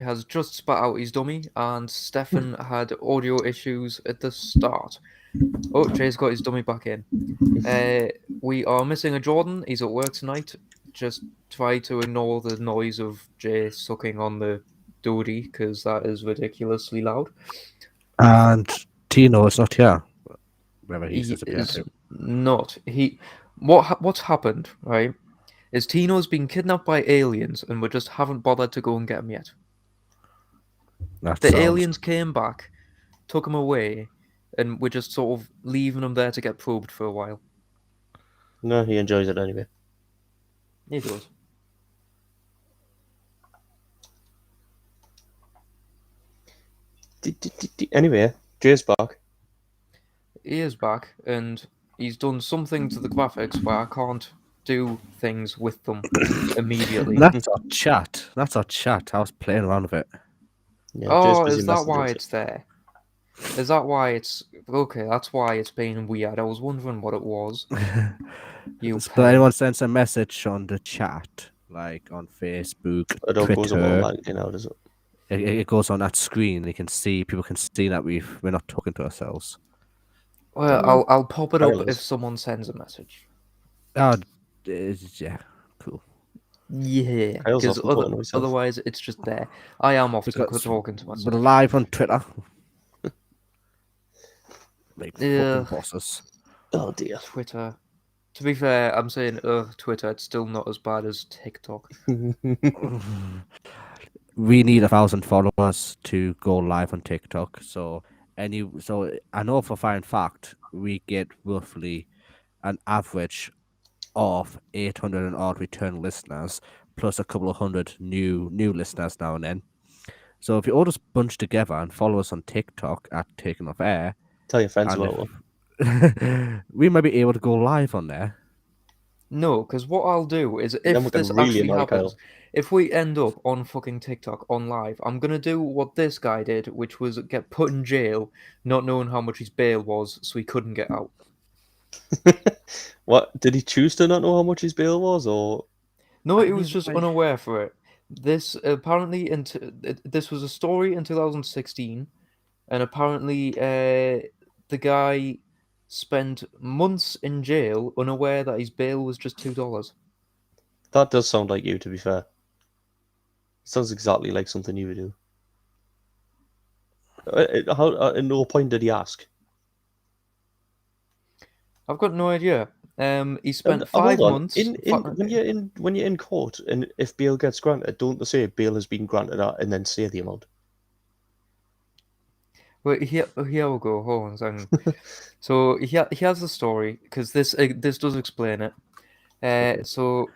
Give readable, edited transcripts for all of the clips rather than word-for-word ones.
has just spat out his dummy, and Stefan had audio issues at the start. Oh, Jay's got his dummy back in. We are missing a Jordan. He's at work tonight. Just try to ignore the noise of Jay sucking on the doody, because that is ridiculously loud. And Tino is not here. Wherever he's He disappeared is to. not. What's happened, right? Is Tino's been kidnapped by aliens, and we just haven't bothered to go and get him yet. That The sounds. aliens came back, took him away, and we're just sort of leaving him there to get probed for a while. No, he enjoys it anyway. He does. Anyway, Jay's back. He is back, and he's done something to the graphics where I can't do things with them immediately. That's our chat. That's our chat. I was playing around with it. Yeah, Oh, Jay's busy is that why messaging. it's there? Is that why it's okay? That's why it's been weird. I was wondering what it was. You So pen. anyone sends a message on the chat, like on Facebook, It all goes Twitter, automatically now, does it? it goes on that screen. You can see people can see that we're not talking to ourselves. Well, I'll pop it up Kyle if is. someone sends a message. Oh, yeah, cool. Yeah, Kyle's because often talking to himself. otherwise it's just there. I am often Because talking to we're myself. live on Twitter. Like Yeah. fucking bosses. Oh dear. Twitter. To be fair, I'm saying Twitter. It's still not as bad as TikTok. We need 1,000 followers to go live on TikTok. So I know for a fine fact we get roughly an average of 800 and odd return listeners, plus a couple of hundred new listeners now and then. So if you all just bunch together and follow us on TikTok at Taking Off Air, Tell your friends and about it. we might be able to go live on there. No, because what I'll do is Then if we can this really actually annoy happens, Kyle. if we end up on fucking TikTok on live, I'm gonna do what this guy did, which was get put in jail, not knowing how much his bail was, so he couldn't get out. What did he choose to not know how much his bail was, or No, I he was mean, just like- unaware for it. This apparently this was a story in 2016, and apparently the guy spent months in jail unaware that his bail was just $2. that does sound like you? To be fair, sounds exactly like something you would do. At no point did he ask. I've got no idea. He spent And, 5 hold on, months. when you're in court, and if bail gets granted, don't they say bail has been granted at, and then say the amount? Wait, here we go. Hold on a second. So he has the story because this does explain it. So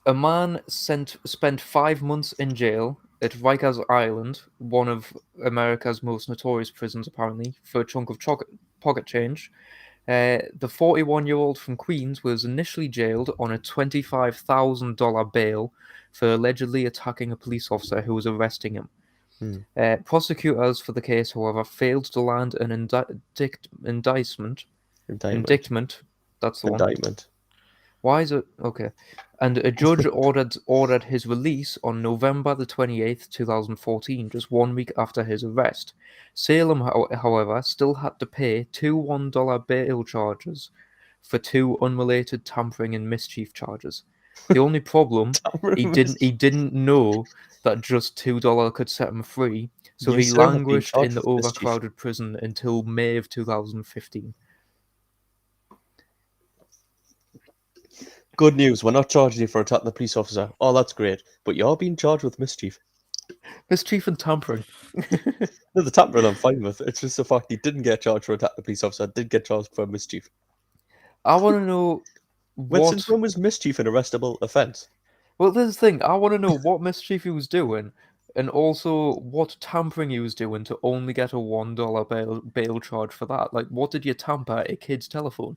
a man spent 5 months in jail at Rikers Island, one of America's most notorious prisons, apparently, for a chunk of pocket change. The 41-year-old from Queens was initially jailed on a $25,000 bail for allegedly attacking a police officer who was arresting him. Prosecutors for the case, however, failed to land an indictment. That's the one. Indictment. Why is it okay? And a judge ordered his release on November the 28th, 2014, just 1 week after his arrest. Salem, however, still had to pay two $1 bail charges for two unrelated tampering and mischief charges. The only problem, he didn't know that just $2 could set him free, so You he still have been languished charged in the with mischief. overcrowded prison until May of 2015. Good news, we're not charging you for attacking the police officer. Oh, that's great. But you're being charged with mischief. Mischief and tampering. No, the tampering I'm fine with. It's just the fact he didn't get charged for attacking the police officer, did get charged for mischief. I want to know Since when was mischief an arrestable offence? Well, this is the thing. I want to know what mischief he was doing, and also what tampering he was doing to only get a $1 bail charge for that. Like, what did you tamper? A kid's telephone?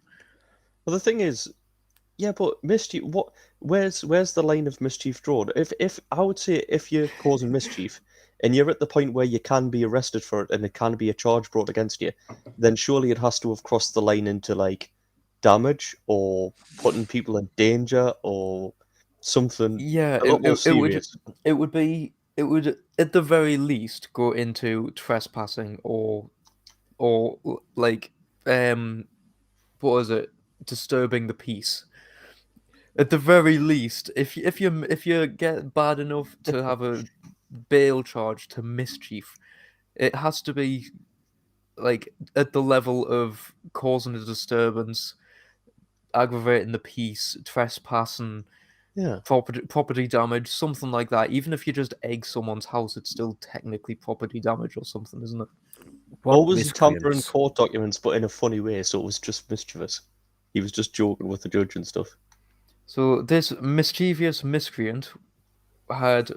Well, the thing is, yeah, but mischief. What? Where's the line of mischief drawn? If I would say if you're causing mischief and you're at the point where you can be arrested for it and it can be a charge brought against you, then surely it has to have crossed the line into like damage or putting people in danger or something Yeah, a lot more serious. it would be it would at the very least go into trespassing or like what was it, disturbing the peace. At the very least, if you get bad enough to have a bail charge to mischief, it has to be like at the level of causing a disturbance, aggravating the peace, trespassing, Yeah. property damage, something like that. Even if you just egg someone's house, it's still technically property damage or something, isn't it? What Always tampering miscreants? court documents, but in a funny way, so it was just mischievous. He was just joking with the judge and stuff. So this mischievous miscreant had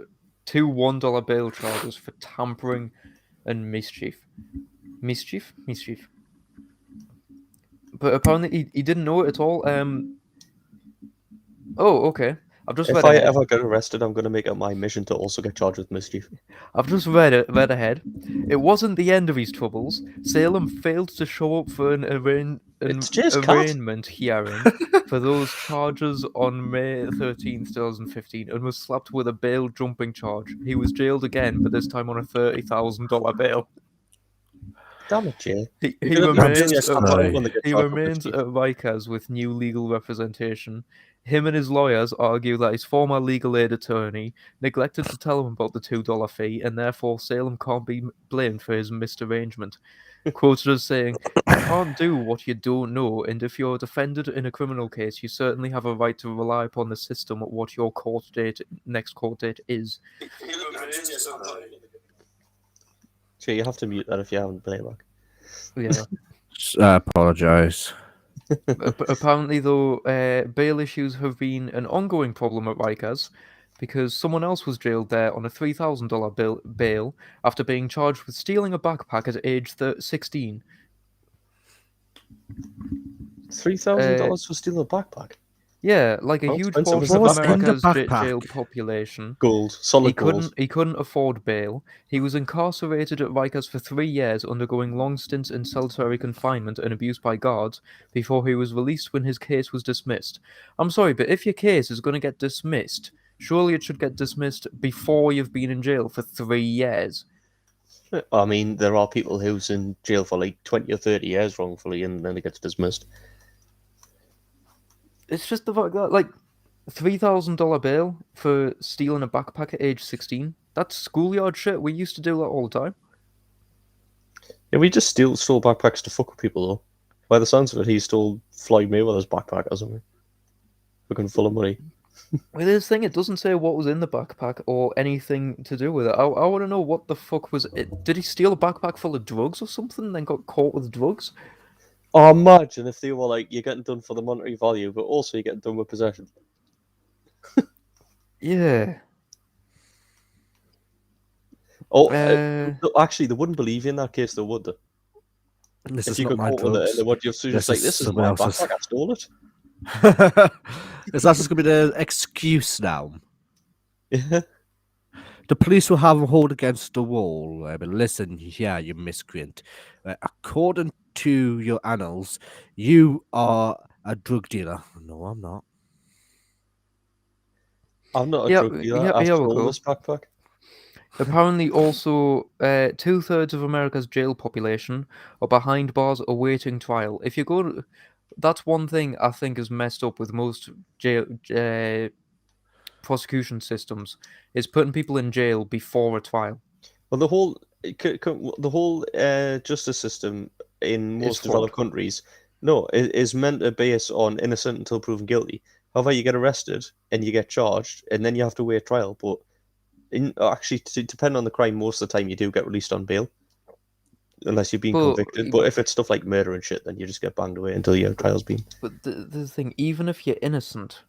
2 $1 bail charges for tampering and mischief. Mischief? But apparently he didn't know it at all. Oh, okay. I've just If read I ahead. ever get arrested, I'm going to make it my mission to also get charged with mischief. I've just read ahead. It wasn't the end of his troubles. Salem failed to show up for an It's just cat. arraignment hearing for those charges on May 13th, 2015, and was slapped with a bail jumping charge. He was jailed again, but this time on a $30,000 bail. Damn it, Jay. He You're gonna remains be at sorry. when they get he charged with remains mischief. at Rikers with new legal representation. Him and his lawyers argue that his former legal aid attorney neglected to tell him about the $2 fee, and therefore Salem can't be blamed for his misarrangement. Quoted as saying, "You can't do what you don't know, and if you're defended in a criminal case, you certainly have a right to rely upon the system at what your next court date is." Jay, you have to mute that if you haven't playback. Yeah. I apologize. Apparently, though, bail issues have been an ongoing problem at Rikers because someone else was jailed there on a $3,000 bail after being charged with stealing a backpack at age 16. $3,000 for stealing a backpack. Yeah, like a How huge expensive portion is of the What was in the America's backpack? jail population. Gold, solid gold. He couldn't afford bail. He was incarcerated at Rikers for 3 years, undergoing long stints in solitary confinement and abuse by guards before he was released when his case was dismissed. I'm sorry, but if your case is going to get dismissed, surely it should get dismissed before you've been in jail for 3 years. I mean, there are people who's in jail for like 20 or 30 years wrongfully, and then it gets dismissed. It's just the fact that, like, $3,000 bail for stealing a backpack at age 16. That's schoolyard shit. We used to do that all the time. Yeah, we just stole backpacks to fuck with people, though. By the sounds of it, he stole Floyd Mayweather's backpack or something. Looking full of money. With this thing, it doesn't say what was in the backpack or anything to do with it. I want to know what the fuck was it. Did he steal a backpack full of drugs or something and then got caught with drugs? Oh, imagine if they were like, you're getting done for the monetary value, but also you're getting done with possession. Yeah. Oh, actually, they wouldn't believe you in that case, though, would they? This If is you not got my caught with it, drugs. and they would just This like, is this is someone my else's. backpack, I stole it. Is that just going to be the excuse now? Yeah. The police will have a hold against the wall. But listen, yeah, you miscreant. According to your annals, you are a drug dealer. No, I'm not. I'm not a Yeah, drug dealer. yeah, I yeah, stole cool. this backpack. Apparently, also, 2/3 of America's jail population are behind bars awaiting trial. If you go to, that's one thing I think is messed up with most jail prosecution systems, is putting people in jail before a trial. Well, the whole justice system in most flawed. developed countries, no, is meant to base on innocent until proven guilty. However, you get arrested and you get charged, and then you have to wait trial. But actually, to depend on the crime, most of the time you do get released on bail, unless you're being But- convicted. But if it's stuff like murder and shit, then you just get banged away until your trial's been. But the thing, even if you're innocent,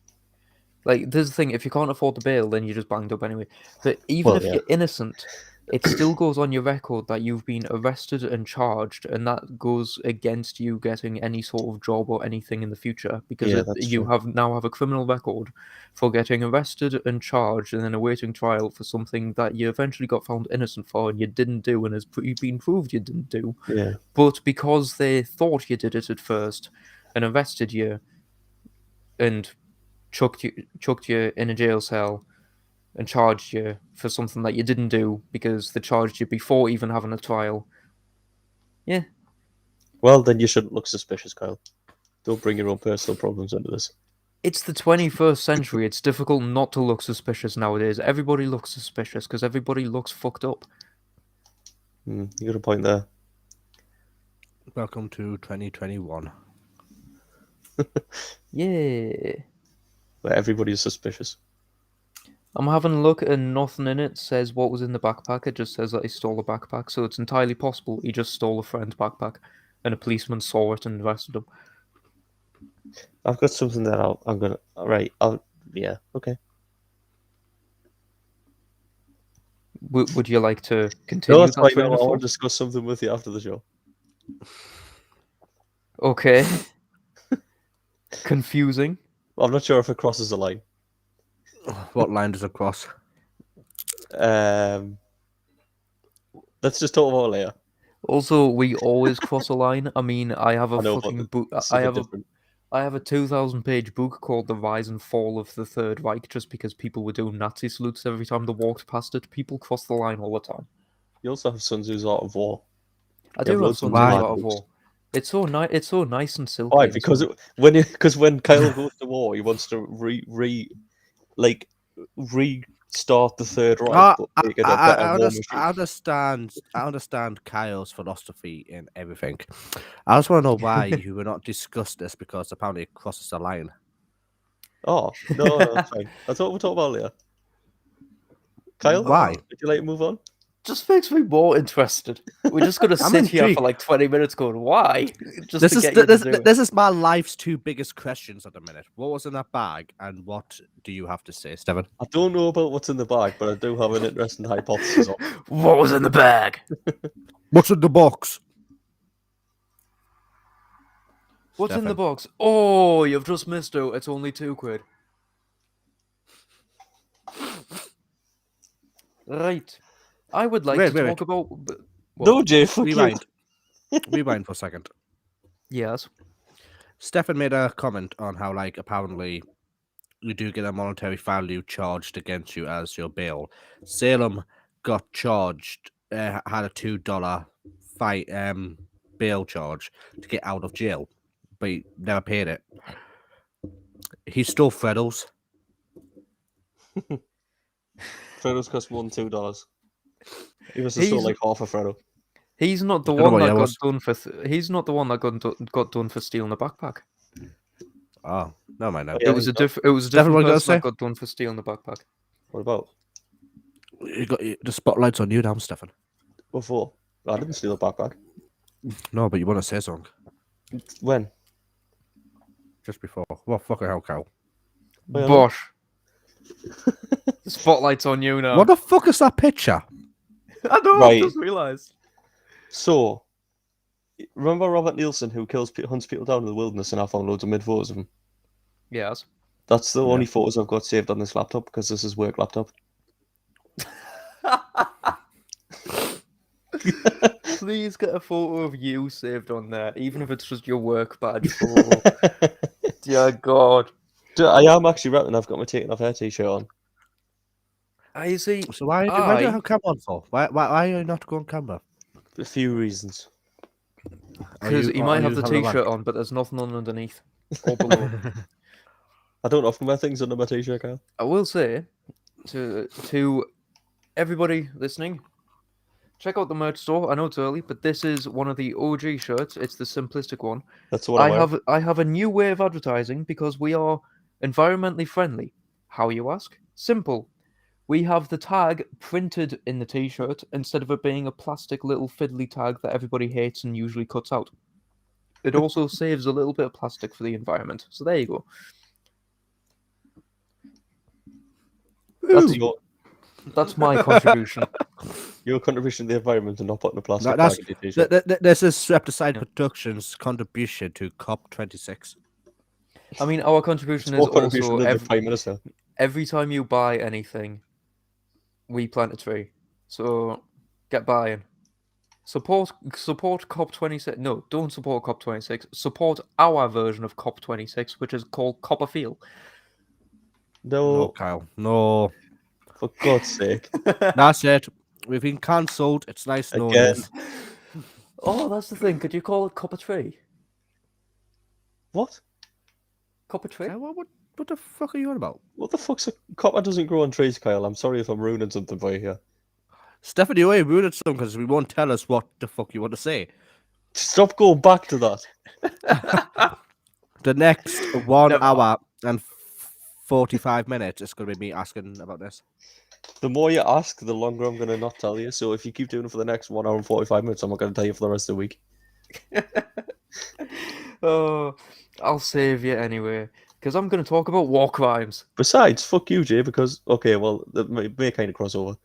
like, there's the thing, if you can't afford the bail, then you're just banged up anyway. But even Well, if yeah. you're innocent, it still goes on your record that you've been arrested and charged, and that goes against you getting any sort of job or anything in the future, because Yeah, that's you true. now have a criminal record for getting arrested and charged and then awaiting trial for something that you eventually got found innocent for and you didn't do and has been proved you didn't do. Yeah. But because they thought you did it at first and arrested you and chucked you in a jail cell, and charged you for something that you didn't do because they charged you before even having a trial. Yeah. Well, then you shouldn't look suspicious, Kyle. Don't bring your own personal problems into this. It's the 21st century. It's difficult not to look suspicious nowadays. Everybody looks suspicious because everybody looks fucked up. You got a point there. Welcome to 2021. Yeah. Where everybody is suspicious. I'm having a look and nothing in it says what was in the backpack. It just says that he stole a backpack. So it's entirely possible he just stole a friend's backpack and a policeman saw it and arrested him. I've got something that I'm gonna. Right. Yeah. Okay. Would you like to continue No, it's that fine. train No, of I want thought? to discuss something with you after the show. Okay. Confusing. I'm not sure if it crosses the line. What line does it cross? Let's just talk about it later. Also, we always cross a line. I mean, I have a I know, but fucking book. it's a bit different. I have a 2,000-page book called The Rise and Fall of the Third Reich just because people were doing Nazi salutes every time they walked past it. People cross the line all the time. You also have Sun Tzu's Art of War. I You do have have loads of Sun Tzu's Why? Art of War. It's so nice. It's so nice and silky. Why? and Because so- when Kyle goes to war, he wants to restart the Third Reich, but make it a better war machine. I understand Kyle's philosophy in everything. I just want to know why you were not discussed this because apparently it crosses the line. Oh no, that's fine. That's what we'll talk about later. Kyle, Why? Would you like to move on? just makes me more interested. We're just gonna I'm sit here intrigued. for like 20 minutes going, why? Just This to is get you to do it. this is my life's two biggest questions at the minute. What was in that bag, and what do you have to say, Stephen? I don't know about what's in the bag, but I do have an interesting hypothesis. What was in the bag? What's in the box? What's in the Stefan. box? Oh, you've just missed out. It's only £2. Right. I would like Wait, to wait, talk about. What? No, Jay, fuck you. Rewind. Rewind for a second. Yes. Stefan made a comment on how, like, apparently you do get a monetary value charged against you as your bail. Salem got charged, had a $2 bail charge to get out of jail, but he never paid it. He stole Freddles. Freddo's cost more than $2. He must have stole He's- like half a Freddo. He's not the Don't know one what that that got was. done for. He's not the one that got done for stealing the backpack. Oh, never mind now. Yeah, it was a he's not. different. It was a Stefan, different what you gotta person that say? got done for stealing the backpack. What about? The spotlight's on you now, Stefan. What for? I didn't steal a backpack. No, but you want to say something When? just before. Well, fucking hell, Cal. Well, Bosh. The spotlight's on you now. What the fuck is that picture? I know. Right. I just realised. So, remember Robert Nielsen who hunts people down in the wilderness, and I found loads of mid photos of him? Yes. That's the Yeah. only photos I've got saved on this laptop because this is work laptop. Please get a photo of you saved on there, even if it's just your work badge photo. Dear God. I am actually rapping. I've got my taking off hair t-shirt on. I see. So why do you I- have camera on for? Why are you not going camera? A few reasons. Because he might have the having a t-shirt wank? on, but there's nothing on underneath or below. I don't often wear things under my t-shirt, Kyle. I will say to everybody listening, check out the merch store. I know it's early, but this is one of the OG shirts. It's the simplistic one. That's what I have a new way of advertising because we are environmentally friendly. How, you ask? Simple. We have the tag printed in the t-shirt instead of it being a plastic little fiddly tag that everybody hates and usually cuts out. It also saves a little bit of plastic for the environment. So there you go. That's That's my contribution. your contribution to the environment and not putting a plastic that's- bag in your t-shirt. This is Repticide Yeah. Productions' contribution to COP26. I mean, our contribution is What contribution also to the Prime Minister? every time you buy anything, we plant a tree. So get buying. Support COP26. No, don't support COP26. Support our version of COP26, which is called Copperfield. No, No, Kyle. No. For God's sake. That's it. We've been cancelled. It's nice knowing Again. this. Oh, that's the thing. Could you call it Copper Tree? What? Copper Tree? What the fuck are you on about? What the fuck's a copper doesn't grow on trees, Kyle? I'm sorry if I'm ruining something for you here. Stephanie, you ain't ruined something because we won't tell us what the fuck you want to say. Stop going back to that. The next 1 Never. hour and 45 minutes is going to be me asking about this. The more you ask, the longer I'm going to not tell you. So if you keep doing it for the next 1 hour and 45 minutes, I'm not going to tell you for the rest of the week. Oh, I'll save you anyway, because I'm going to talk about war crimes. Besides, fuck you, Jay, because, okay, well, that may kind of cross over.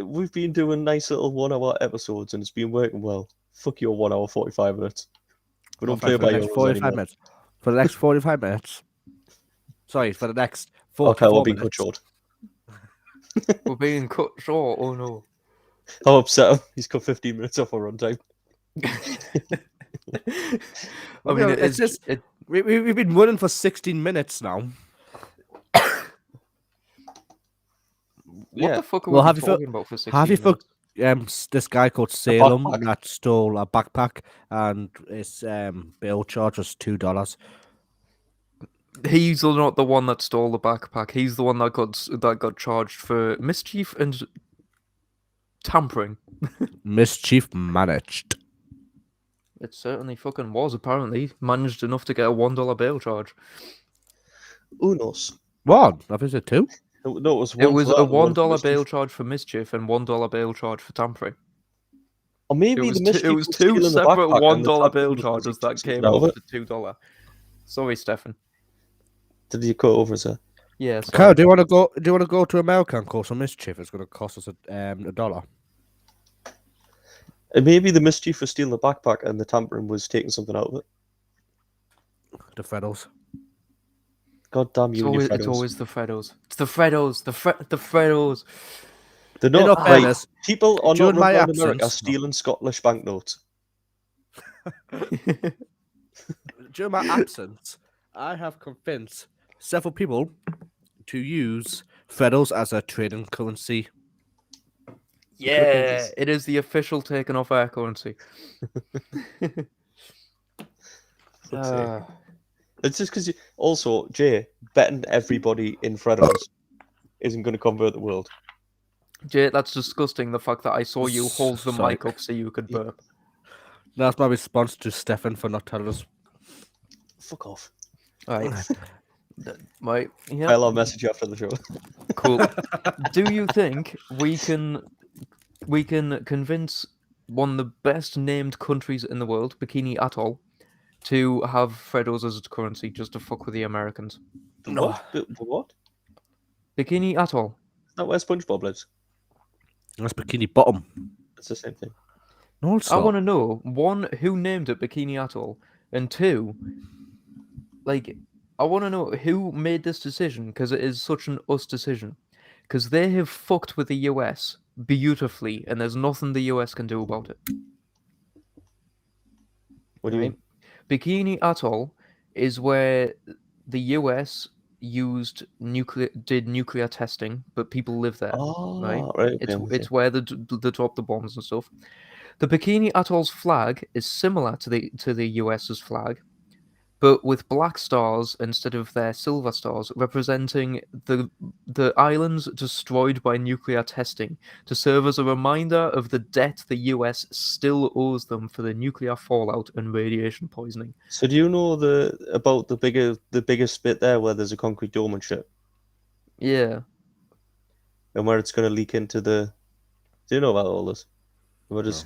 We've been doing nice little 1 hour episodes and it's been working well. Fuck your 1 hour 45 minutes. We don't play for by the your next rules 45 anymore. minutes. For the next 45 minutes. Sorry, for the next Okay, 44 we'll be cut minutes. short. We're being cut short. Oh no. How upset him. He's cut 15 minutes off our runtime. I mean, it's just we've been running for 16 minutes now. What Yeah. the fuck are Well, we have you talking about for 16 Have you minutes? this guy called Salem backpack. that stole a backpack and his bail charge was $2. He's not the one that stole the backpack. He's the one that got charged for mischief and tampering. Mischief managed. It certainly fucking was. Apparently, managed enough to get a $1 bail charge. Unos. What? I think it's 2. No, it was It one was for that a and one for $1 mischief. bail charge for mischief and $1 bail charge for tampering. Or maybe It was, the mischief it was was two stealing the separate backpack and the $1 bail tampering was charges that something came out of out it. to $2. Sorry, Stefan. Did you cut over, sir? Yeah, Kyle, sorry. do you want to go? Do you want to go to America and call some mischief? It's going to cost us $1. And maybe the mischief was stealing the backpack and the tampering was taking something out of it. The Freddles. God damn you and your It's Freddos. always the Freddos. It's the Freddos. The Freddos. They're In not all like, fairness, people are not during my around America absence- stealing Scottish banknotes. during my absence, I have convinced several people to use Freddles as a trading currency. Yeah, it is the official taken off air currency. Fuck's sake. It's just because also, Jay, betting everybody in Freddos isn't going to convert the world. Jay, that's disgusting. The fact that I saw you hold the Sorry. mic up so you could burp. That's my response to Stefan for not telling us. Fuck off. Right. Yeah, I'll message you after the show. cool. Do you think we can convince one of the best named countries in the world, Bikini Atoll, to have Freddos as its currency just to fuck with the Americans? No. What? Bikini Atoll. Is that where SpongeBob lives? That's Bikini Bottom. It's the same thing. No, it's I not. want to know, one, who named it Bikini Atoll, and two, I want to know who made this decision, because it is such an us decision. Because they have fucked with the US beautifully, and there's nothing the US can do about it. What do you mean? Bikini Atoll is where the US did nuclear testing, but people live there. Oh, right? right. okay, I'm with It's where they drop the bombs and stuff. The Bikini Atoll's flag is similar to the US's flag, but with black stars instead of their silver stars, representing the islands destroyed by nuclear testing, to serve as a reminder of the debt the US still owes them for the nuclear fallout and radiation poisoning. So do you know about the biggest bit there where there's a concrete dome and shit, Yeah. and where it's going to leak into the? Do you know about all this? We're just.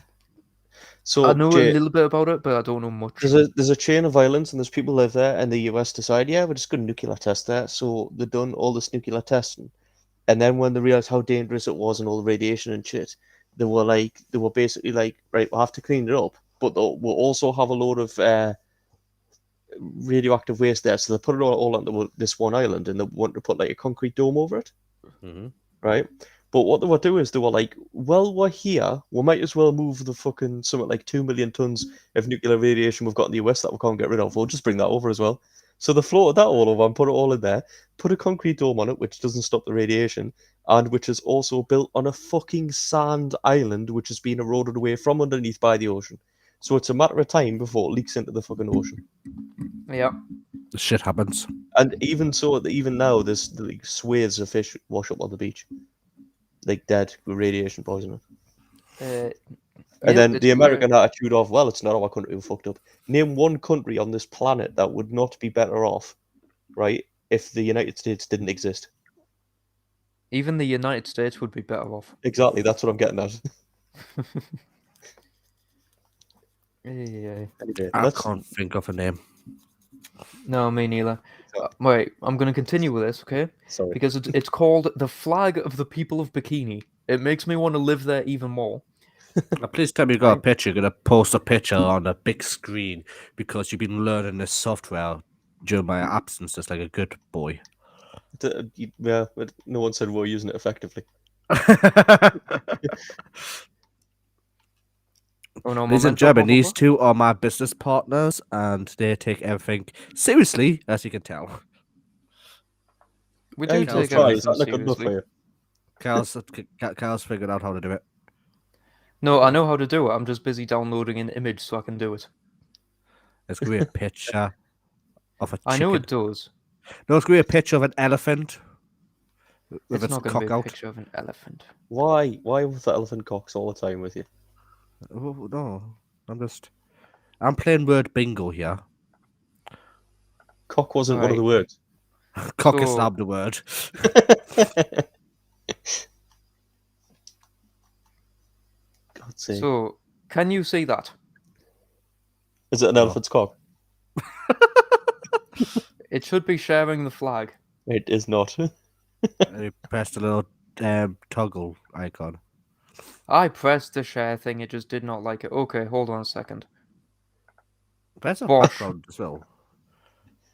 So I know Jay, a little bit about it, but I don't know much. there's a chain of islands and there's people live there, and the US decide, yeah, we're just going to nuclear test there. So they've done all this nuclear testing, and then when they realized how dangerous it was and all the radiation and shit, they were basically like, right, we'll have to clean it up, but we'll also have a load of radioactive waste there. So they put it all onto this one island, and they want to put like a concrete dome over it, Mm-hmm. right? But what they would do is they were like, well, we're here. We might as well move the something like 2 million tons of nuclear radiation we've got in the US that we can't get rid of. We'll just bring that over as well. So they floated that all over and put it all in there, put a concrete dome on it, which doesn't stop the radiation, and which is also built on a fucking sand island, which has been eroded away from underneath by the ocean. So it's a matter of time before it leaks into the fucking ocean. Yeah. Shit happens. And even so, even now, there's like swathes of fish wash up on the beach, like dead with radiation poisoning. And then the American attitude of, well, it's not our country who fucked up. Name one country on this planet that would not be better off, right, if the United States didn't exist. Even the United States would be better off. Exactly, that's what I'm getting at. Yeah. Anyway, I can't think of a name. No, me neither. Wait, I'm going to continue with this, okay? Sorry. Because it's called the Flag of the People of Bikini. It makes me want to live there even more. Now, please tell me you got a picture. You're going to post a picture on a big screen because you've been learning this software during my absence just like a good boy. Yeah, but no one said we're using it effectively. Oh no, Ladies and Memento, gentlemen, blah, blah, these blah. two are my business partners and they take everything seriously, as you can tell. We Hey, do Carl's take try. Is everything that not good enough seriously. for you? Carl's figured out how to do it. No, I know how to do it. I'm just busy downloading an image so I can do it. It's going to be a picture of a chicken. I know it does. No, it's going to be a picture of an elephant with It's its not going to cock be a out. picture of an elephant. Why? Why with the elephant cocks all the time with you? Oh, no, I'm playing word bingo here. Cock wasn't one of the Right. words. Cock is So- not the word. God's sake. So, can you see that? Is it an elephant's cock? It should be sharing the flag. It is not. You pressed a little toggle icon. I pressed the share thing, it just did not like it. Okay, hold on a second. Press a Bosh. background as well.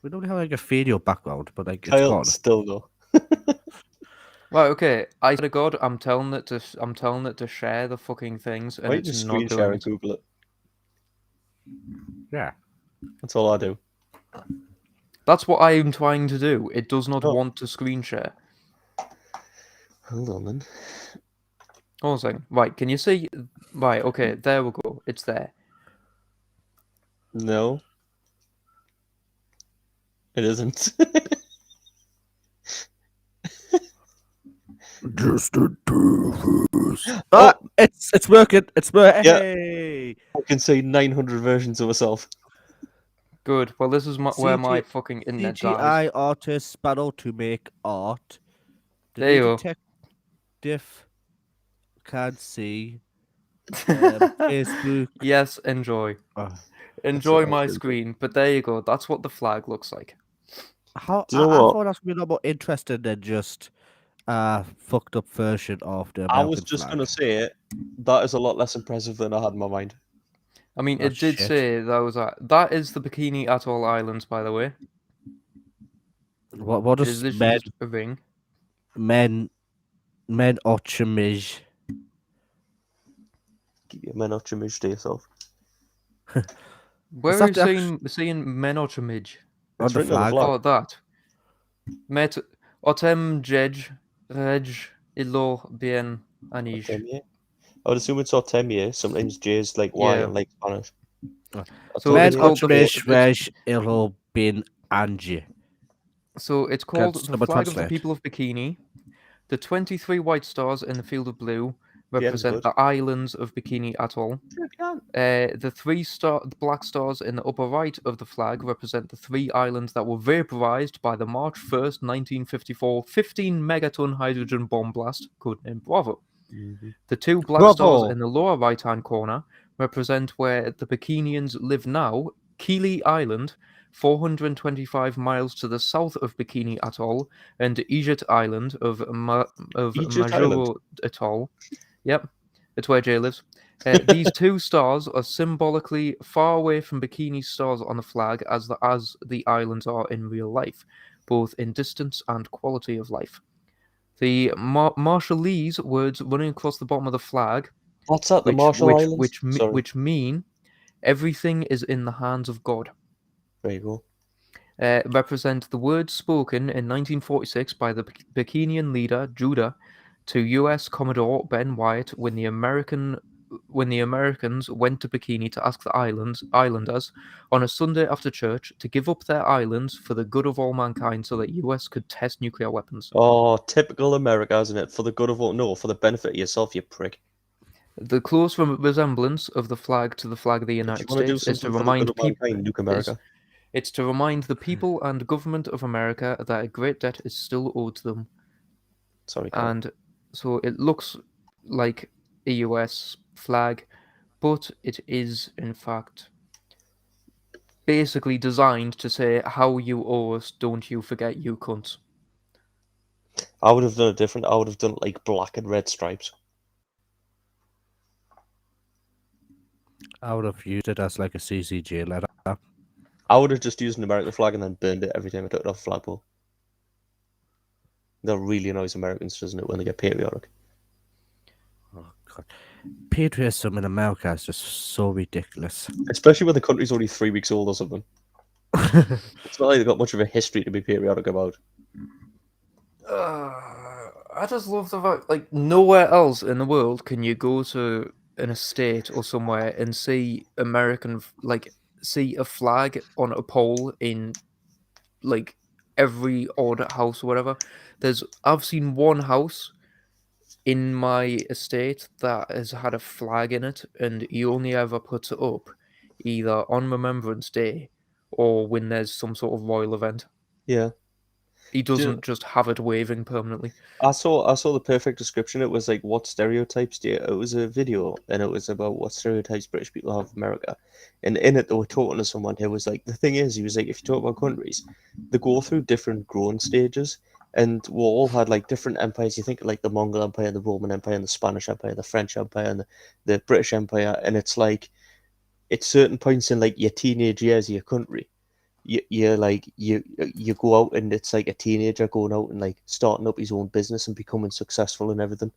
We don't have like a video background, but like it's Kyle, gone. still no. Right, okay. I swear to God, I'm telling it to share the fucking things, and Why don't you it's just not screen doing share and it. Google it? Yeah. That's all I do. That's what I am trying to do. It does not Oh. want to screen share. Hold on then. Hold on a second. Right, can you see? Right, okay, there we go. It's there. No. It isn't. Just a oh, it's working. It's working. Yeah. Hey. I can say 900 versions of myself. Good. Well, this is where my CG fucking internet dies. CGI artist Sparrow to make art. The There you go. detective can see Facebook. Yes, enjoy. Oh, Enjoy what I my was gonna say. screen. But there you go. That's what the flag looks like. how Do you know I what? thought that's gonna be a lot more interesting than just a fucked up version of the I American was just flag. going to say that is a lot less impressive than I had in my mind. I mean, Oh, it did shit. say that is the Bikini Atoll Islands, by the way. What It is does literally just a ring. men Ochimij? Keep your men off your image to yourself. Where that are you the seeing Menochimij? on It's the written on the flag? flag. Oh, that. Met Otem Jej Reg Ilo Bien Anish. Artemie? I would assume it's Artemie. Sometimes J is like Y Yeah. in like Spanish. So Men it's called the Ochimij it's- Rej Ilo Bin Anji. So it's called the someone Flag of the translate? People of Bikini. The 23 white stars in the field of blue represent good. the islands of Bikini Atoll. The black stars in the upper right of the flag represent the 3 islands that were vaporized by the March 1st, 1954 15 megaton hydrogen bomb blast, codenamed Bravo. The 2 black stars Bravo! in the lower right-hand corner represent where the Bikinians live now, Kili Island, 425 miles to the south of Bikini Atoll, and Egypt Island of Egypt Majuro Atoll. Yep, it's where Jay lives. These 2 stars are symbolically far away from Bikini stars on the flag as the islands are in real life, both in distance and quality of life. The Marshallese words running across the bottom of the flag, What's that? The Marshall Islands? Sorry. which mean everything is in the hands of God. There you go. represent the words spoken in 1946 by the Bikinian leader Judah to U.S. Commodore Ben Wyatt when the Americans went to Bikini to ask the islanders on a Sunday after church to give up their islands for the good of all mankind so that U.S. could test nuclear weapons. Oh, typical America, isn't it? For the good of all, no, for the benefit of yourself, you prick. The close resemblance of the flag to the flag of the United States is to remind people. Nuke America. It's to remind the people and government of America that a great debt is still owed to them. Sorry, Carl. And so it looks like a US flag, but it is in fact basically designed to say, how you owe us, don't you forget, you cunts. I would have done it different. I would have done it like black and red stripes. I would have used it as like a CCJ letter. I would have just used an American flag and then burned it every time I took it off a flagpole. That really annoys Americans, doesn't it, when they get patriotic? Oh god, patriotism in America is just so ridiculous. Especially when the country's only 3 weeks old or something. It's not like they've got much of a history to be patriotic about. I just love the fact, like, nowhere else in the world can you go to an estate or somewhere and see see a flag on a pole in, like, every odd house or whatever. I've seen one house in my estate that has had a flag in it, and he only ever puts it up either on Remembrance Day or when there's some sort of royal event. Yeah. He doesn't just have it waving permanently. I saw the perfect description. It was like, what stereotypes do you... It was a video, and it was about what stereotypes British people have of America. And in it, they were talking to someone who was like, the thing is, he was like, if you talk about countries, they go through different growing stages, and we all had like different empires. You think of, like, the Mongol Empire, the Roman Empire, and the Spanish Empire, the French Empire, and the British Empire. And it's like, at certain points in like your teenage years of your country, you go out and it's like a teenager going out and like starting up his own business and becoming successful and everything.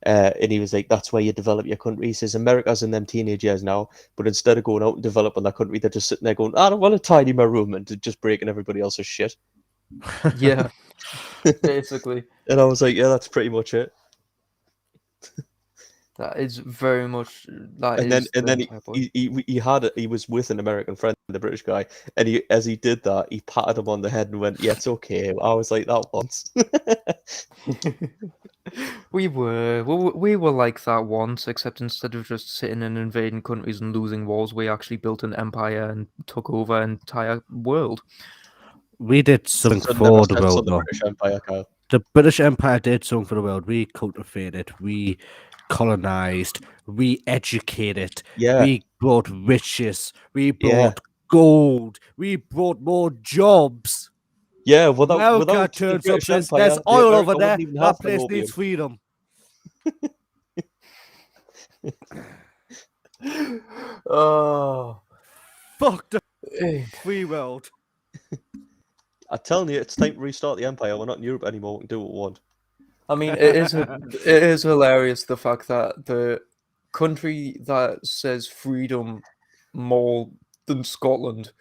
And he was like, that's where you develop your country. He says America's in them teenage years now, but instead of going out and developing their country, they're just sitting there going, I don't want to tidy my room, and just breaking everybody else's shit. Yeah, basically. And I was like, yeah, that's pretty much it. That is very much that. And is then the point. he was with an American friend, the British guy, and as he did that, he patted him on the head and went, "Yeah, it's okay." I was like that once. We were like that once, except instead of just sitting and invading countries and losing wars, we actually built an empire and took over an entire world. We did something So for never the sense world, of the though. British Empire, Kyle. The British Empire did something for the world. We cultivated, we colonized, we educated, Yeah, we brought riches, we Yeah. brought gold, we brought more jobs. yeah. America Without the turns up, British says, Empire, there's oil America over there, wouldn't even that have place an needs freedom. Oh, Fuck the eh. free world. I'm telling you, it's time to restart the empire. We're not in Europe anymore. We can do what we want. I mean, it is hilarious the fact that the country that says freedom more than Scotland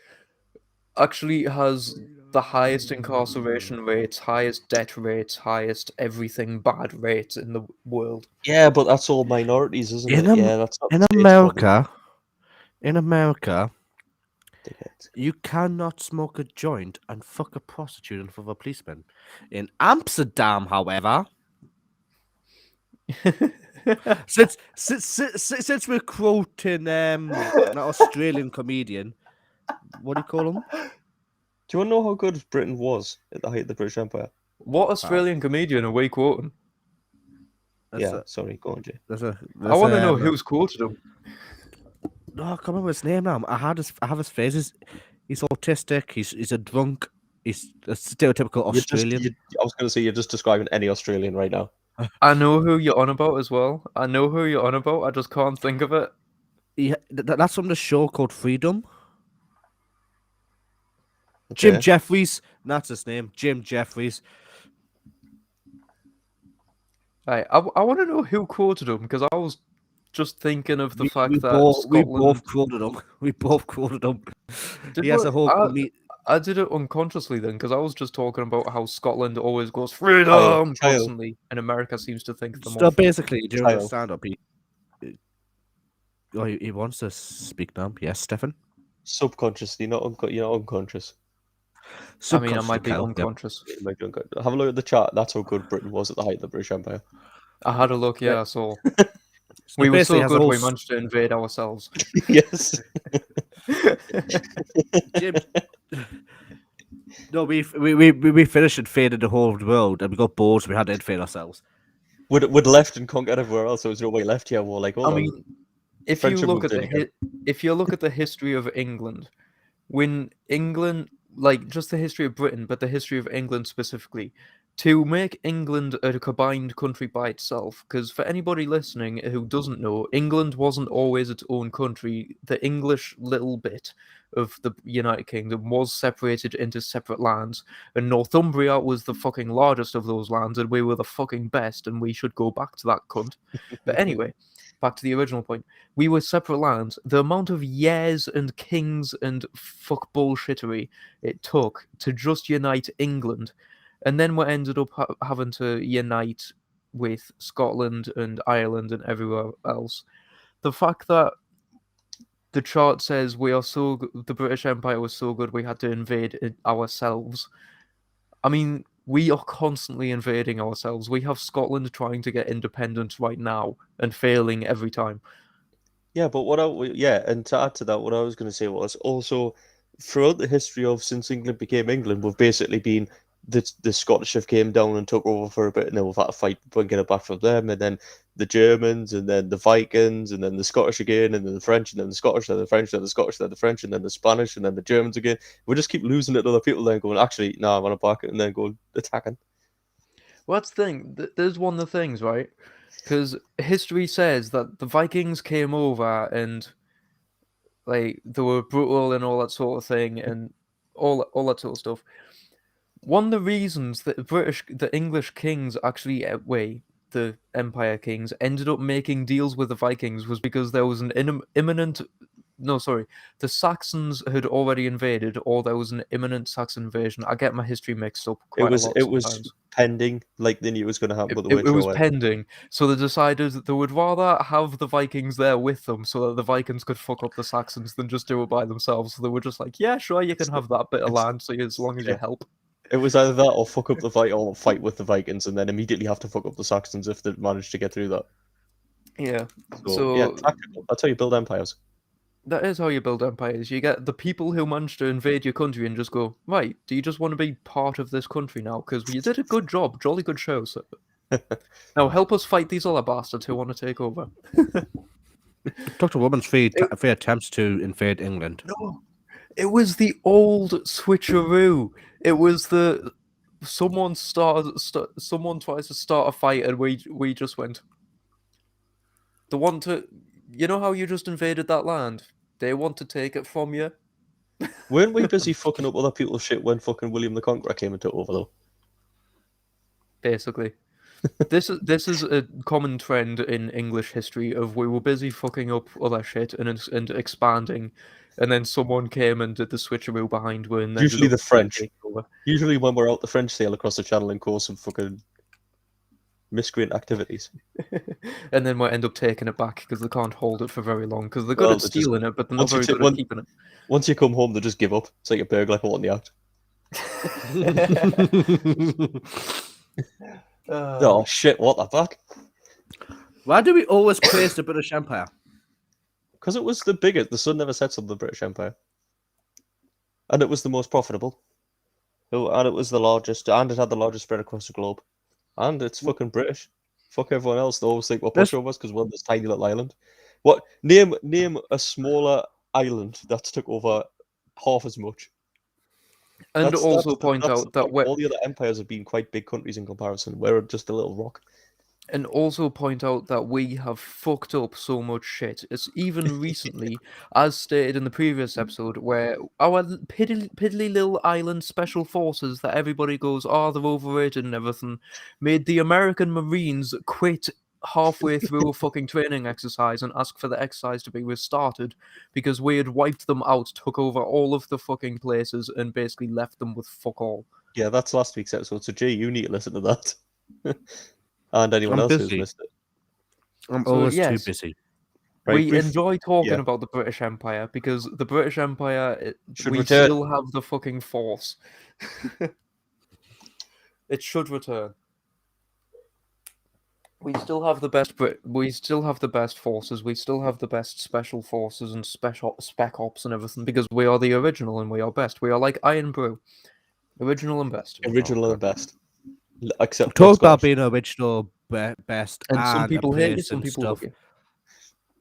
actually has the highest incarceration rates, highest debt rates, highest everything bad rates in the world. Yeah, but that's all minorities, isn't In it? Yeah, that's not In the state's problem. America, Dickheads. you cannot smoke a joint and fuck a prostitute in front of a policeman. In Amsterdam, however, since we're quoting an Australian comedian, what do you call him? Do you want to know how good Britain was at the height of the British Empire? What Australian comedian are we quoting? Sorry, go on, Jay. I want to know who's quoted him. No, I can't remember his name now. I have his face. He's autistic. He's a drunk. He's a stereotypical Australian. I was going to say you're just describing any Australian right now. I know who you're on about as well. I know who you're on about. I just can't think of it. That's from the show called Freedom. Jim Okay. Jeffries. That's his name. Jim Jeffries. Right, I want to know who quoted him because I was just thinking of the fact that we Scotland. both quoted him. We both quoted him. Did He has we? a whole. I did it unconsciously then, because I was just talking about how Scotland always goes freedom Kyle. constantly, and America seems to think them So off. basically, during the Kyle. stand-up, he wants to speak now. Yes, Stefan. Subconsciously, you're not unconscious. I mean, I Subconsciously, might be Kyle, yep. unconscious. You might be unconscious. Have a look at the chart. That's how good Britain was at the height of the British Empire. I had a look, yeah, I saw. So We were basically so has a good whole we managed to invade ourselves. Yes. Jim. No, we finished and faded the whole world, and we got bored, so we had to invade ourselves. Would left and conquered everywhere else. There was no way left here. We're like, hold I on. mean, if you Friendship look at moved in again. if you look at the history of England, when England, like just the history of Britain, but the history of England specifically, to make England a combined country by itself, because for anybody listening who doesn't know, England wasn't always its own country. The English little bit of the United Kingdom was separated into separate lands, and Northumbria was the fucking largest of those lands, and we were the fucking best, and we should go back to that cunt. But anyway, back to the original point. We were separate lands. The amount of years and kings and fuck bullshittery it took to just unite England, and then we ended up having to unite with Scotland and Ireland and everywhere else. The fact that the chart says we are so the British Empire was so good we had to invade it ourselves. I mean, we are constantly invading ourselves. We have Scotland trying to get independence right now and failing every time. Yeah, but and to add to that, what I was going to say was also throughout the history of since England became England, we've basically been the Scottish have came down and took over for a bit, and then we've had to fight and get it back from them, and then the Germans, and then the Vikings, and then the Scottish again, and then the French, and then the Scottish, then the French, then the Scottish, then the French, and then the Spanish, and then the Germans again. We just keep losing it to other people, then going, actually, no, I want to back it, and then go attacking. Well, that's the thing. There's one of the things, right? Because history says that the Vikings came over and like they were brutal and all that sort of thing, and all that sort of stuff. One of the reasons that the English kings actually, the Empire kings ended up making deals with the Vikings was because there was an imminent. No, sorry, the Saxons had already invaded, or there was an imminent Saxon invasion. I get my history mixed up quite a lot. It was pending, like they knew it was going to happen. But It was pending, so they decided that they would rather have the Vikings there with them, so that the Vikings could fuck up the Saxons than just do it by themselves. So they were just like, "Yeah, sure, you can have that bit of land, so as long as you help." It was either that or fuck up the fight, or fight with the Vikings, and then immediately have to fuck up the Saxons if they managed to get through that. Yeah. Yeah, tactical. That's how you build empires. That is how you build empires. You get the people who manage to invade your country and just go, right, do you just want to be part of this country now? Because you did a good job, jolly good show. So now help us fight these other bastards who want to take over. Dr. Woman's three attempts to invade England. No, it was the old switcheroo. It was someone tries to start a fight and we just went. They want to, you know how you just invaded that land? They want to take it from you. Weren't we busy fucking up other people's shit when fucking William the Conqueror came and took over though? Basically. This is a common trend in English history of we were busy fucking up other shit and expanding, and then someone came and did the switcheroo behind we. And usually the French. Usually when we're out the French sail across the channel and cause some fucking miscreant activities. And then we end up taking it back because they can't hold it for very long because they're good at stealing it, but they're not very good at keeping it. Once you come home, they just give up. It's like a burglar caught in the act. Oh shit, what the fuck? Why do we always praise the British Empire? Because it was the biggest. The sun never sets on the British Empire. And it was the most profitable. And it was the largest. And it had the largest spread across the globe. And it's fucking British. Fuck everyone else. They always think we're pushovers because we're on this tiny little island. What? Name a smaller island that's took over half as much. And also point out that all the other empires have been quite big countries in comparison. We're just a little rock. And also point out that we have fucked up so much shit. It's even recently, as stated in the previous episode, where our piddly little island special forces that everybody goes, oh, they're overrated and everything, made the American Marines quit halfway through a fucking training exercise and ask for the exercise to be restarted because we had wiped them out, took over all of the fucking places, and basically left them with fuck all. Yeah, that's last week's episode. So, Jay, you need to listen to that. And anyone I'm else who's busy. missed it. I'm So, always yes. too busy. Right, We enjoy talking yeah. about the British Empire because the British Empire, Should we return. still have the fucking force. It should return. We still have the best. We still have the best forces. We still have the best special forces and spec ops and everything because we are the original and we are best. We are like Iron Brew, original and best. Original and best. Except Talk Scottish. about being original, best, And some people hate you, appraised some and people love stuff.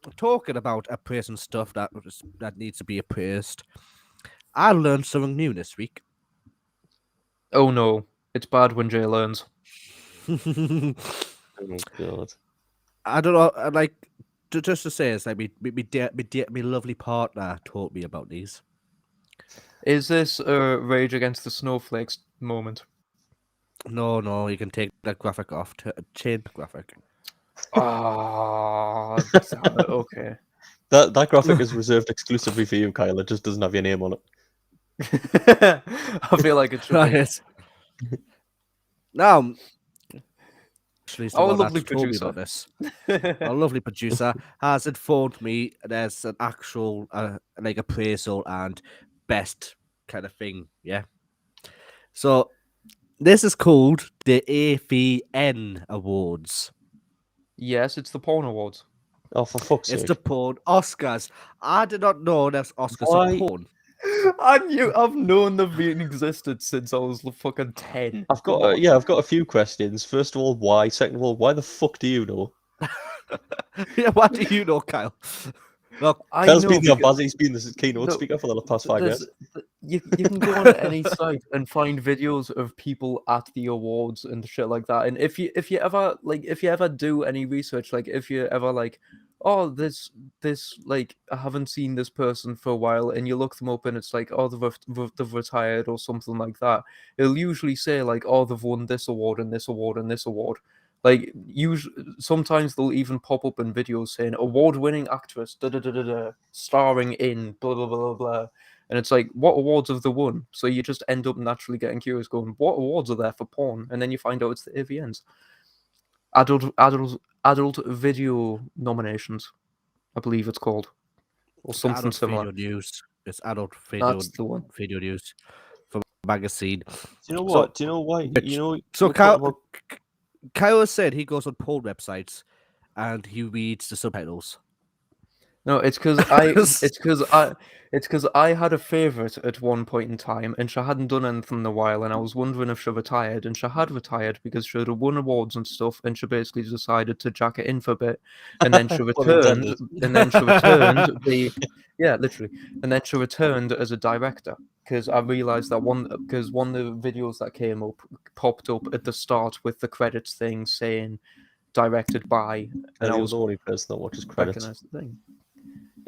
you. Talking about appraising stuff that needs to be appraised. I learned something new this week. Oh no, it's bad when Jay learns. Oh god. I don't know. Like, just to say, it's like me lovely partner taught me about these. Is this a Rage Against the Snowflakes moment? No, you can take that graphic off. Change the graphic. Ah, okay. That graphic is reserved exclusively for you, Kyle. It just doesn't have your name on it. I feel like it should be. Right. Now, actually, Our someone lovely that's told me producer. about this. Our lovely producer has informed me there's an actual like appraisal and best kind of thing. Yeah. So this is called the AVN Awards. Yes, it's the Porn Awards. Oh, for fuck's It's sake. the porn Oscars. I did not know there's Oscars Why? of porn. I've known they've been existed since I was fucking 10. I've got a few questions. First of all, why? Second of all, why the fuck do you know? Yeah, what do you know, Kyle? Look, I Kyle's know been the because buzz. He's been the keynote No, speaker for the past 5 years. you can go on any site and find videos of people at the awards and shit like that. And if you ever do any research, like if you ever like, oh, this like I haven't seen this person for a while, and you look them up and it's like, oh, they've retired or something like that. It'll usually say like, oh, they've won this award and this award and this award. Like, sometimes they'll even pop up in videos saying award-winning actress, da da da da da, starring in blah blah blah blah blah, and it's like, what awards have they won? So you just end up naturally getting curious, going, what awards are there for porn? And then you find out it's the AVNs, adult video nominations, I believe it's called, or something adult similar. video news. It's adult video That's the one. video news from a magazine. Do you know So- what? Do you know why? You know. So we're talking Kyle said he goes on porn websites and he reads the subtitles. No, it's because I had a favorite at one point in time, and she hadn't done anything in a while, and I was wondering if she retired, and she had retired because she had won awards and stuff, and she basically decided to jack it in for a bit, and then she Pun returned, intended. and then she returned literally, and then she returned as a director because I realized that one of the videos that came up popped up at the start with the credits thing saying directed by, And I I was was the only person that watches credits recognized the thing.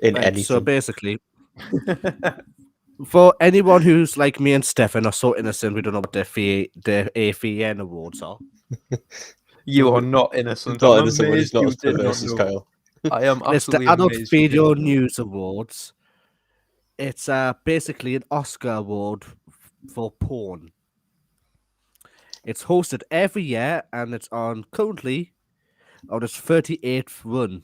in Right, anything. so basically, for anyone who's like me and Stefan are so innocent, we don't know what the AVN awards are. You are not innocent. not I'm innocent when he's amazed not you as did not perverse as know. Kyle. I am It's the absolutely Adult amazed. you did Video not know. News Awards. It's basically an Oscar award for porn. It's hosted every year and it's currently on its 38th run.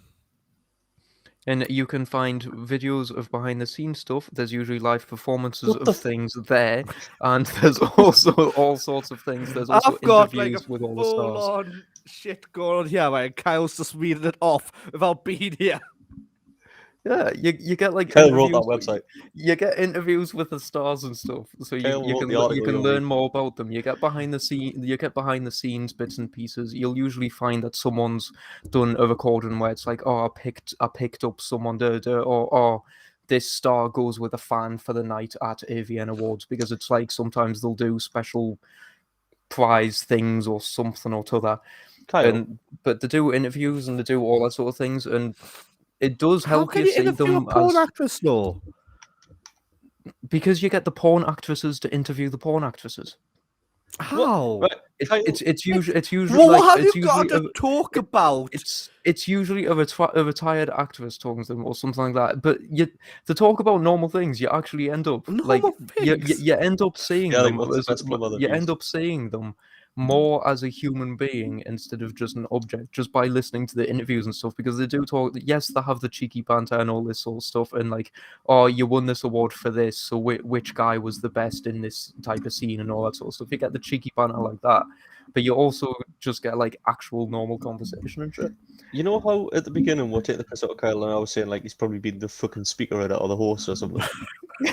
And you can find videos of behind the scenes stuff. There's usually live performances What the of things there, and there's also all sorts of things. There's also I've got like a interviews with all the stars. full-on shit going on here, right? Kyle's just reading it off without being here. Yeah, you get like Kyle wrote that interviews website. You get interviews with the stars and stuff, so Kyle you wrote can the article, you can you'll learn read. more about them. You get behind the scenes bits and pieces. You'll usually find that someone's done a recording where it's like, oh, I picked up someone, or oh, this star goes with a fan for the night at AVN Awards, because it's like sometimes they'll do special prize things or something or t'other. Kyle, But they do interviews and they do all that sort of things, and it does How help can you you see interview them a porn as, actress, though? because you get the porn actresses to interview the porn actresses. How? right, It's usually What like have it's you got usually to talk about? it's usually a retired activist talking to them or something like that. But to talk about normal things, you actually end up like Normal things? you end up seeing Yeah, like, them what's the as best plumber they've you end used? up seeing them more as a human being instead of just an object, just by listening to the interviews and stuff, because they do talk. Yes, they have the cheeky banter and all this sort of stuff, and like, oh, you won this award for this, so which guy was the best in this type of scene and all that sort of stuff. You get the cheeky banter like that, but you also just get like actual normal conversation and shit. You know how at the beginning we'll take the piss out of Kyle, and I was saying like he's probably been the fucking speaker at it or the host or something.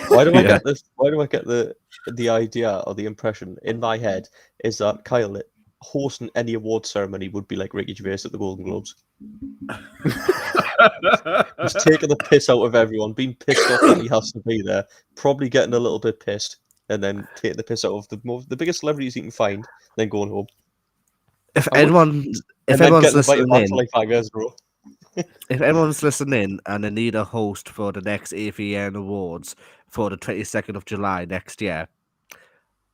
Why do I get this? Why do I get the idea or the impression in my head is that Kyle hosting any award ceremony would be like Ricky Gervais at the Golden Globes, just taking the piss out of everyone, being pissed off that he has to be there, probably getting a little bit pissed, and then taking the piss out of the biggest celebrities he can find, then going home. If I would- anyone's And then getting listening invited back in, for like 5 years, bro. if anyone's listening and they need a host for the next AVN Awards for the 22nd of July next year,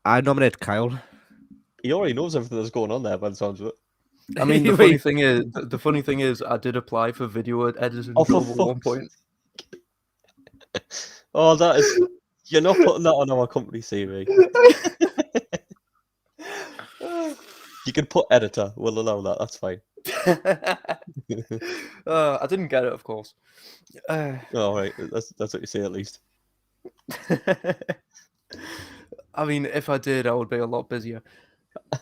I nominate Kyle. He already knows everything that's going on there by the sounds of it. I mean, the funny thing is, I did apply for video editing Oh, for job at one fuck's point. Oh, that is. You're not putting that on our company CV. You can put editor. We'll allow that. That's fine. I didn't get it, of course. All right, that's what you say at least. I mean, if I did, I would be a lot busier.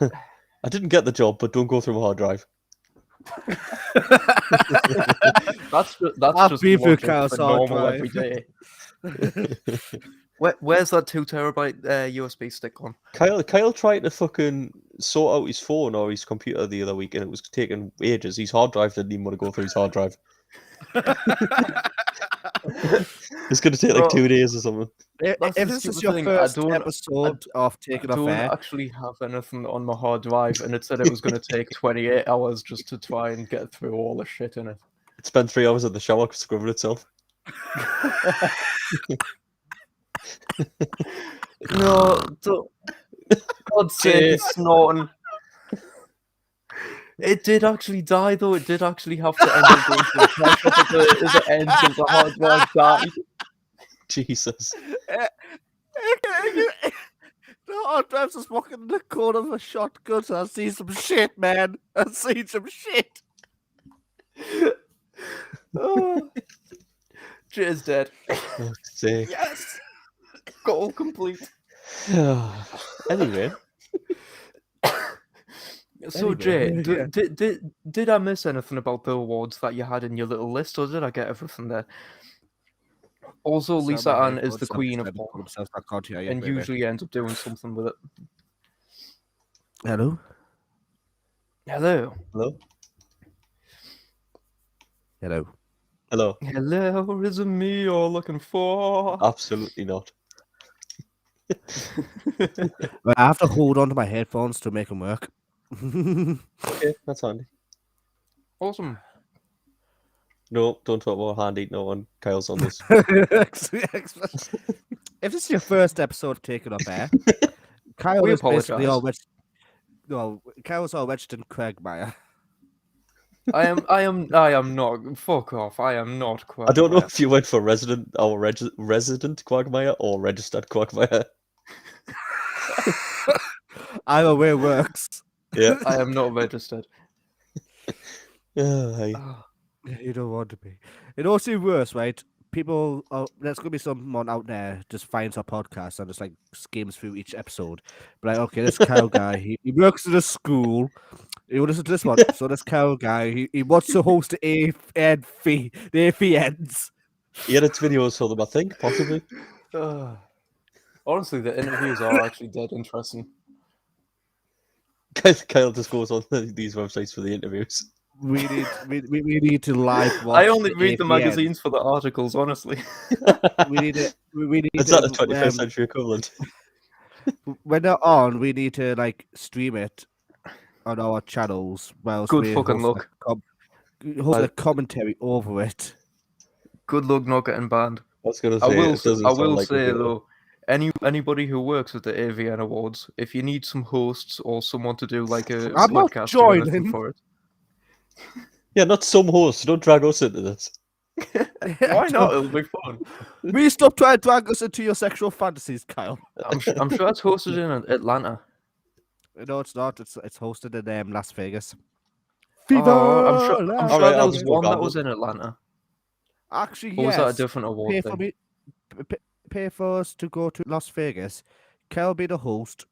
I didn't get the job, but don't go through my hard drive. That's I'll just be through logic Kyle's for hard normal drive. every day. Where's that 2 terabyte USB stick on? Kyle tried to fucking sort out his phone or his computer the other week, and it was taking ages. His hard drive didn't even want to go through his hard drive. It's going to take like Bro, 2 days or something. That's If the this is stupid your thing, first I don't- episode of Taking I Off don't Air, actually have anything on my hard drive, and it said it was going to take 28 hours just to try and get through all the shit in it. It spent 3 hours in the shower scrubbing itself. No, don't. God's sake, it's snorting. It did actually die, though. It did actually have to end up going through the pressure at the end of the hard drive died. Jesus. the hard drive's just walking in the corner of a shotgun. So I see some shit, man. I see some shit. Oh. Jit's dead. Oh, sick. Yes! Goal complete. Anyway, So, Jay, yeah. did I miss anything about the awards that you had in your little list, or did I get everything there? Also, Lisa Ann is the queen of pop, and usually ends up doing something with it. Hello? Hello. hello? Hello. Hello? Hello, is it me you're looking for? Absolutely not. Well, I have to hold on to my headphones to make them work. Okay, that's handy. Awesome. No, don't talk about handy. No one. Kyle's on this. If this is your first episode of Taking Up Air, Kyle We is basically all apologise. Kyle's all wedged in Quagmire. I am not. Fuck off. I am not quite. I don't know if you went for resident Quagmire or registered Quagmire. Either way works. Yeah. I am not registered. Hey. Oh, You don't want to be. It also worse, right? People, there's gonna be someone out there just finds our podcast and just like skims through each episode. But like, okay, this Kyle guy, he works at a school. He will listen to this one. So this Kyle guy, he wants to host the AFNs. He edits videos for them, I think, possibly. Honestly, the interviews are actually dead interesting. Kyle just goes on these websites for the interviews. We need to live watch. I only read the AFNs. magazines for the articles, honestly. We need to. Is that the 21st century equivalent? When they're on, we need to like stream it on our channels. Whilst Good we fucking host luck. Host a commentary over it. Good luck not getting banned. I was going to I say, will. it doesn't I sound will like say we do. though, anybody who works at the AVN Awards, if you need some hosts or someone to do like a I'm not podcast or anything joining. for it, Yeah, not some hosts. Don't drag us into this. why not? It'll be fun. Will you stop trying to drag us into your sexual fantasies, Kyle? I'm sure it's hosted in Atlanta. No, it's not. It's hosted in Las Vegas. Oh, I'm sure Alright, there I'll was just go one that gamble. was in Atlanta. Actually, Or was that a yes. different award Pay for thing? me, pay for us to go to Las Vegas. Kel be the host.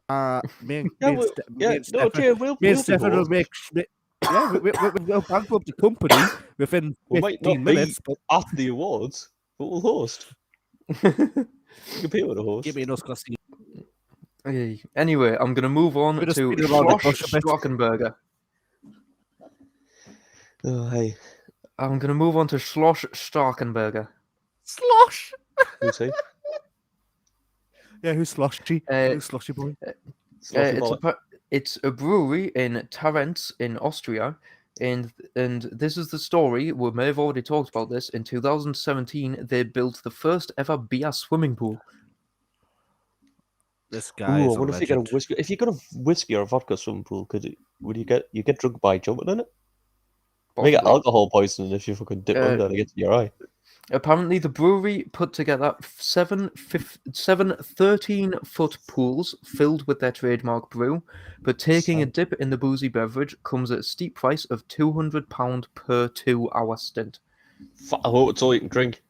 Me and Yeah, me and well, Ste- me yeah, and no, Stefan, Jay, we'll me and be Stefan will hosts. make. Yeah, we'll bankrupt the company within We might 15 not be minutes. But at the awards, but we'll host. You can pay with a host. give me enough casino. Okay, anyway, I'm gonna move on We're just to speeding around the Schloss bush a bit. Starkenberger. Oh, hey, I'm gonna move on to Schloss Starkenberger. Slosh. who's he? Yeah, who's Sloshy? Who's Sloshy boy? Sloshy boy. It's a brewery in Tarent in Austria, and this is the story. We may have already talked about this. In 2017, they built the first ever beer swimming pool. This guy Ooh, is I a wonder if you got a legend. whiskey. If you got a whiskey or a vodka swimming pool, would you get drunk by jumping in it? You may get Possibly. alcohol poisoning if you fucking dip under and it gets in your eye. Apparently, the brewery put together 13-foot pools filled with their trademark brew, but taking a dip in the boozy beverage comes at a steep price of £200 per 2-hour stint. I hope it's all you can drink.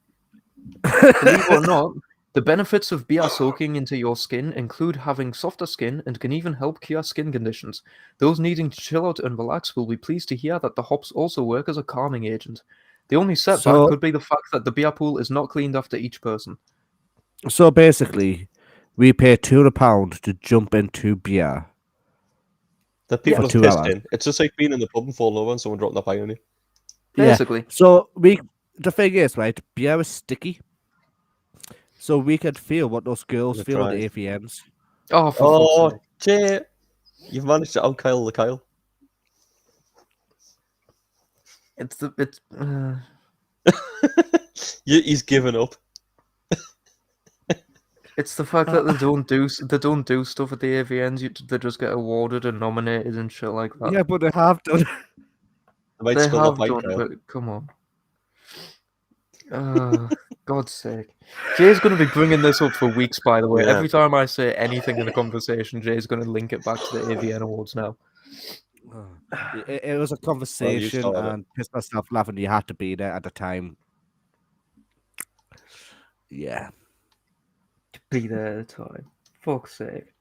Believe it or not, the benefits of beer soaking into your skin include having softer skin and can even help cure skin conditions. Those needing to chill out and relax will be pleased to hear that the hops also work as a calming agent. The only setback So- could be the fact that the beer pool is not cleaned after each person. So basically, we pay £200 to jump into beer. That people For have 2 pissed hours. in. It's just like being in the pub and falling over and someone dropping their pie on you. Basically. Yeah. So the thing is, right? Beer is sticky, so we can feel what those girls That's feel on right. the AVNs. Oh, for Oh, fuck's sake. Jay, you've managed to out Kyle the Kyle. He's given up. It's the fact that they don't do stuff at the AVNs. They just get awarded and nominated and shit like that. Yeah, but they have done. They might They spill have the pint, done, Kyle. but come on. God's sake. Jay's going to be bringing this up for weeks, by the way. Yeah. Every time I say anything in a conversation, Jay's going to link it back to the AVN Awards now. It was a conversation started it. and pissed myself laughing. You had to be there at the time. Yeah. Be there at the time. Fuck's sake.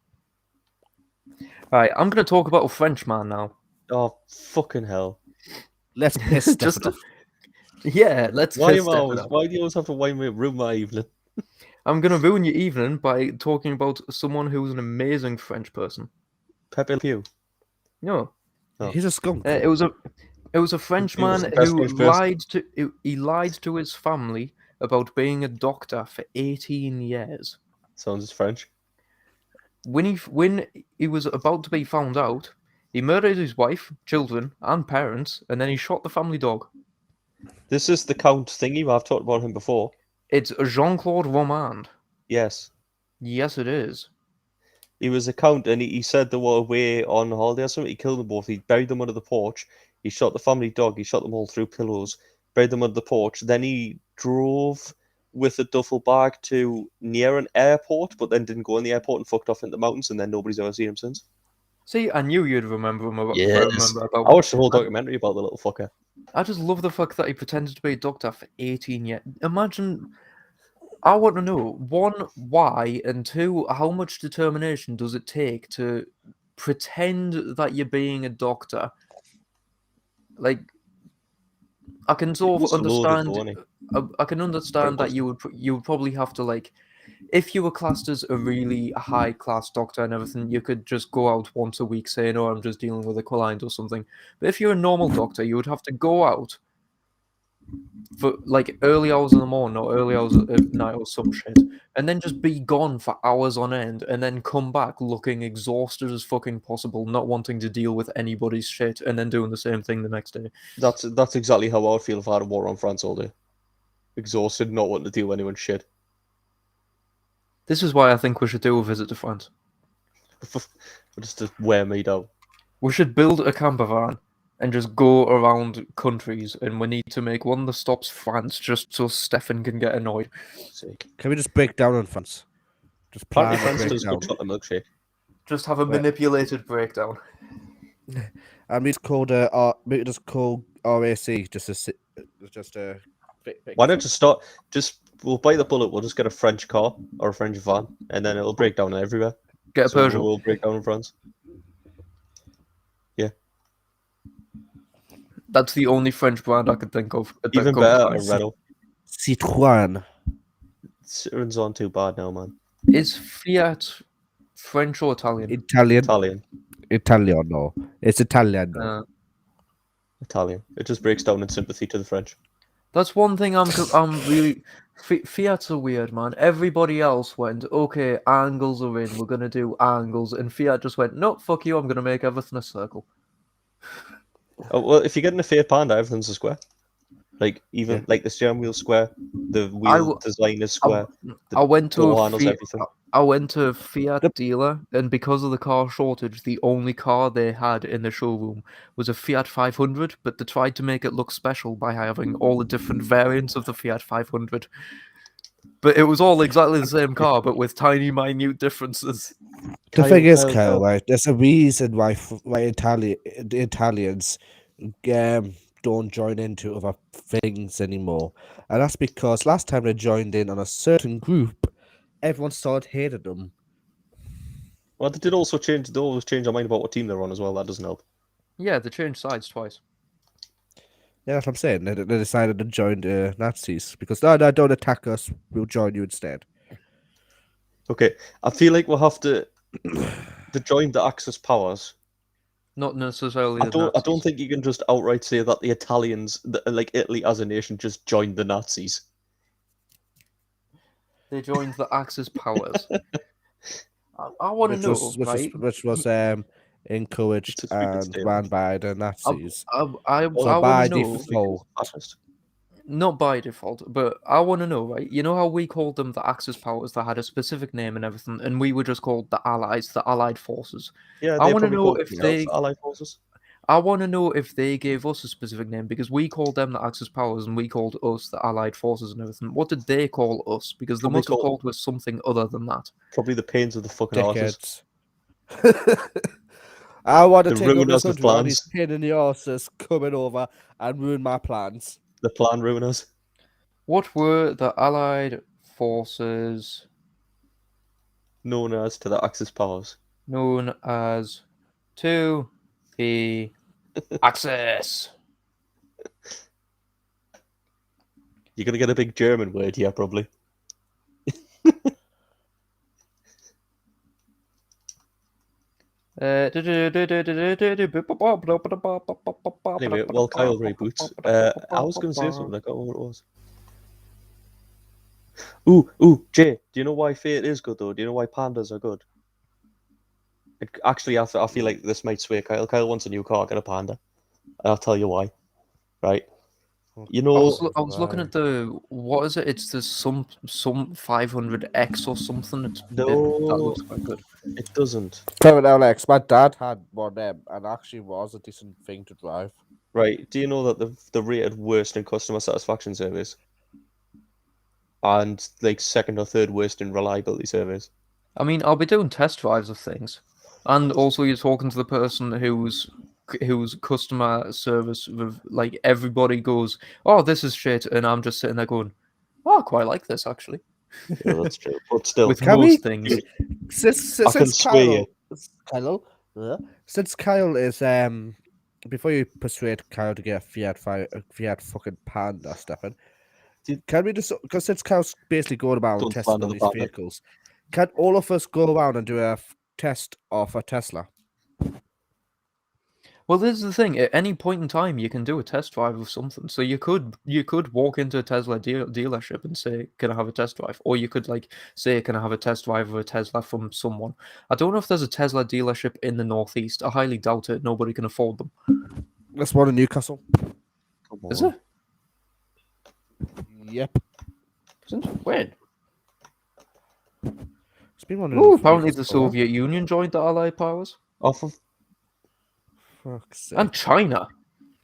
Right, I'm going to talk about a Frenchman now. Oh, fucking hell. Let's piss Just Stefan off. Yeah, let's Why piss Stefan off. do you always have to ruin my evening? I'm going to ruin your evening by talking about someone who's an amazing French person. Pepe Le Pew. No. Oh. He's a skunk. It was a Frenchman the best who French person. lied to his family about being a doctor for 18 years. Sounds French. When he was about to be found out, he murdered his wife, children, and parents, and then he shot the family dog. This is the Count thingy. I've talked about him before. It's Jean-Claude Romand. Yes. Yes, it is. He was a Count and he said they were away on holiday or something. He killed them both. He buried them under the porch. He shot the family dog. He shot them all through pillows. Buried them under the porch. Then he drove with a duffel bag to near an airport, but then didn't go in the airport and fucked off into the mountains, and then nobody's ever seen him since. See, I knew you'd remember him. Yes. I watched the whole documentary about the little fucker. I just love the fact that he pretended to be a doctor for 18 years. Imagine. I want to know, one, why, and two, how much determination does it take to pretend that you're being a doctor? Like, I can sort of understand. I can understand that you would probably have to, like, if you were classed as a really high class doctor and everything, you could just go out once a week saying, "Oh, I'm just dealing with a client or something." But if you're a normal doctor, you would have to go out for like early hours in the morning or early hours at night or some shit, and then just be gone for hours on end, and then come back looking exhausted as fucking possible, not wanting to deal with anybody's shit, and then doing the same thing the next day. That's exactly how I would feel if I had a war on France all day. Exhausted, not wanting to deal with anyone's shit. This is why I think we should do a visit to France. Just to wear me down. We should build a camper van and just go around countries, and we need to make one that stops France just so Stefan can get annoyed. Sick. Can we just break down on France? Just plan Apparently, and France break does down. good chocolate milkshake. Just have a Right. manipulated breakdown. And we just called we just call RAC just a. Why not just start? We'll bite the bullet. We'll just get a French car or a French van, and then it'll break down everywhere. Get a So Peugeot. we'll break down in France. That's the only French brand I could think of. that Even comes better, to a mind. Renault. Citroën. Citroens aren't too bad now, man. Is Fiat French or Italian? Italian. Italian, no. It's Italian. No. Italian. It just breaks down in sympathy to the French. That's one thing I'm really. Fiat's are weird, man. Everybody else went, okay, angles are in, we're gonna do angles, and Fiat just went, no, fuck you, I'm gonna make everything a circle. Oh, well, if you're getting a Fiat Panda, everything's a square. Like even Yeah. like the steering wheel square, the I wheel w- design is square. I went to door a handles, Fiat, everything. I went to a Fiat Yep. dealer, and because of the car shortage, the only car they had in the showroom was a Fiat 500, but they tried to make it look special by having all the different variants of the Fiat 500. But it was all exactly the same car, but with tiny, minute differences. The thing is, Kyle, Kyle, right? There's a reason why the Italians don't join into other things anymore, and that's because last time they joined in on a certain group, everyone started hating them. Well, they did also change. They always change their mind about what team they're on as well. That doesn't help. Yeah, they changed sides twice. Yeah, that's what I'm saying. They decided to join the Nazis because no, don't attack us. We'll join you instead. Okay, I feel like we'll have to join the Axis powers. Not necessarily. I don't think you can just outright say that the Italians, like Italy as a nation, just joined the Nazis. They joined the Axis powers. I want to know, right? Which was encouraged It's a stupid and statement. ran by the Nazis. I So want by to know, default, Fascist. not by default, but I want to know, right? You know how we called them the Axis powers that had a specific name and everything, and we were just called the Allies, the Allied forces. Yeah, I they wanna probably know called if themselves they- Allied forces. I want to know if they gave us a specific name because we called them the Axis powers and we called us the Allied forces and everything. What did they call us? Because they Probably must have called- called us something other than that. Probably the pains of the fucking artists. dickheads. I want to The take over ruiners the of country. All these plans. pain in the arses coming over and ruin my plans. The plan ruiners. What were the Allied forces Known as to the Axis powers. known as to the Axis? You're gonna get a big German word here, probably. Anyway, while Kyle reboots, I was going to say something. I can't remember what it was. Ooh, Jay, do you know why Fate is good, though? Do you know why pandas are good? Actually, I feel like this might sway Kyle. Kyle wants a new car, get a panda. And I'll tell you why. Right? You I know, was looking at the what is it? It's the some 500X or something. That looks quite good. it doesn't. Kevin Alex, my dad had one of them and actually was a decent thing to drive. Right? Do you know that the rated worst in customer satisfaction surveys? And like second or third worst in reliability surveys. I mean, I'll be doing test drives of things, and also you're talking to the person whose customer service, like everybody goes, "Oh, this is shit," and I'm just sitting there going, "Oh, I quite like this actually." Yeah, that's true. But still, With Can most we- things, Since I can sway since Kyle is before you persuade Kyle to get a Fiat fucking Panda, Stefan, can we just because since Kyle's basically going about Don't testing plan all the these Panda. vehicles, can all of us go around and do a test of a Tesla? well, this is the thing. At any point in time, you can do a test drive of something. So you could walk into a Tesla dealership and say, "Can I have a test drive?" Or you could like say, "Can I have a test drive of a Tesla from someone?" I don't know if there's a Tesla dealership in the Northeast. I highly doubt it. Nobody can afford them. That's one in Newcastle. Come Is on. it? Yep. Isn't it? When? been one of Ooh, the apparently freaks the for a while. Soviet Union joined the Allied powers. Off of Fuck's sake. And China.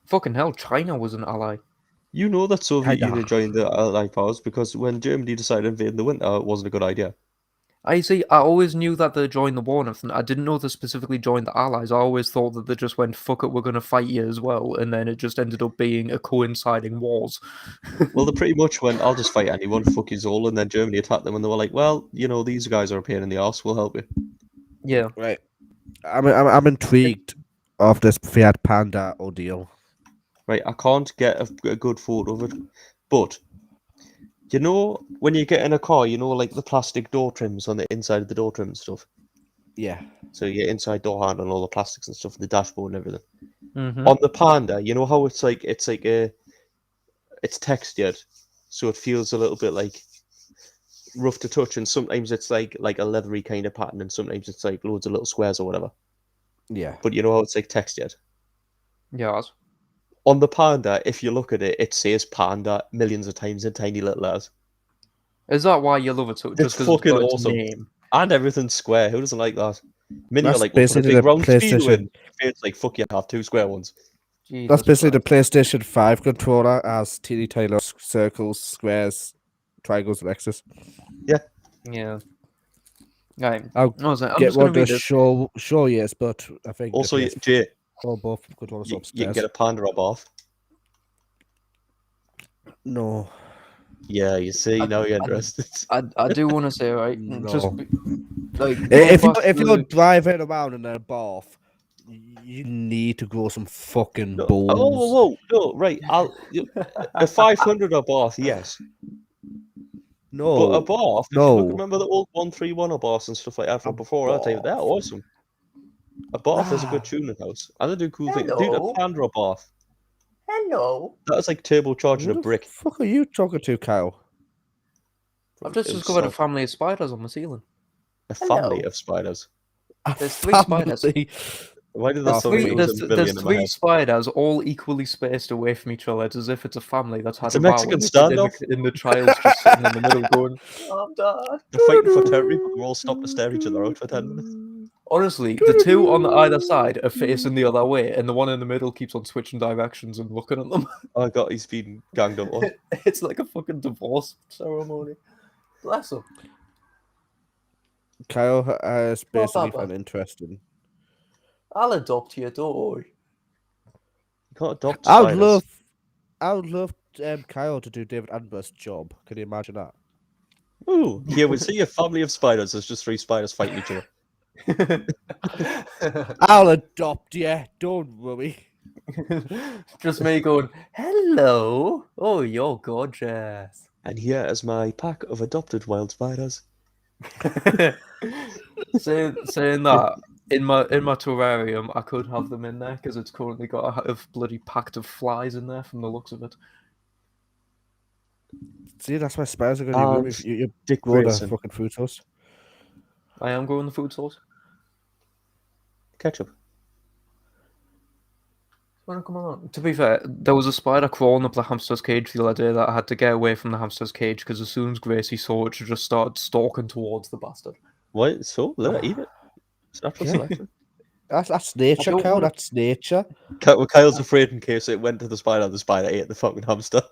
Fucking hell, China was an ally. you know that Soviet Kinda. Union joined the Allied powers because when Germany decided to invade in the winter, it wasn't a good idea. I see, I always knew that they joined the war and everything. I didn't know they specifically joined the Allies. I always thought that they just went, fuck it, we're going to fight you as well. And then it just ended up being a coinciding wars. Well, they pretty much went, I'll just fight anyone, fuck you all, and then Germany attacked them and they were like, well, you know, these guys are a pain in the arse, we'll help you. Yeah. Right. I'm intrigued of this Fiat Panda ordeal. Right, I can't get a good photo of it, but you know when you get in a car, you know, like the plastic door trims on the inside of the door trim and stuff. Yeah. So your inside door handle and all the plastics and stuff, the dashboard and everything. Mm-hmm. On the Panda, you know how it's textured, so it feels a little bit like rough to touch, and sometimes it's like a leathery kind of pattern, and sometimes it's like loads of little squares or whatever. Yeah. But you know how it's like textured. Yes. On the Panda, if you look at it, it says Panda millions of times in tiny little letters. Is that why you love it so? Just It's 'cause fucking got its awesome. name? And everything's square. Who doesn't like that? Mini are That's like, we'll put a basically big the round speedo PlayStation. in. It's like, fuck you, have two square ones. That's Jesus basically the Christ. PlayStation 5 controller as teeny tiny circles, squares, triangles, and X's. Yeah. Right. I'll I was like, I'm get just going one to read to this. show yes, but I think Also, the PS4 Jay, both controllers you upstairs. can get a Panda or bath. No. Yeah, you see, now you're interested. I do want to say, right? Just No. like If going back if to you're the- driving around in a bath, you need to grow some fucking No, balls. whoa, no, right. A 500 or bath, yes. No, But a bath, if you no. look, remember the old 131 or baths and stuff like that from before our time, they're bath. awesome. A bath is a good tuning house. And they do cool things. Dude, a Hello. Panda or bath. Hello. That is like turbocharging Who a the brick. fuck are you talking to, Kyle? I've just It was discovered a like family of spiders on the ceiling. a family Hello. of spiders. There's three spiders. Family. Why did Oh, this suddenly three- lose There's a billion in my three head? spiders all equally spaced away from each other. It's as if it's a family that's had It's a row Mexican and standoff. and the child's just sitting in the middle going, "I'm dad." They're fighting for territory, but they're all stopped to stare each other out for 10 minutes. Honestly, the two on either side are facing the other way, and the one in the middle keeps on switching directions and looking at them. Oh god, he's been ganged up on. It's like a fucking divorce ceremony. Bless him. Kyle has basically Papa. found interesting. I'll adopt you, don't worry. You can't adopt I spiders. would love Kyle to do David Attenborough's job. Can you imagine that? Ooh, here we see a family of spiders. There's just three spiders fighting each other. I'll adopt you. Don't worry. Just me going, hello. Oh, you're gorgeous. And here is my pack of adopted wild spiders. saying that in my terrarium, I could have them in there because it's currently got a bloody pact of flies in there from the looks of it. See, that's why spiders are going to And you Dick grow the Grayson. fucking fruit house. I am growing the food source. Ketchup. Wanna come along? To be fair, there was a spider crawling up the hamster's cage the other day that I had to get away from the hamster's cage because as soon as Gracie saw it, she just started stalking towards the bastard. What? So? Let her eat it. It's natural Yeah. selection. That's nature, don't Kyle. wanna- That's nature. Kyle's afraid in case it went to the spider ate the fucking hamster.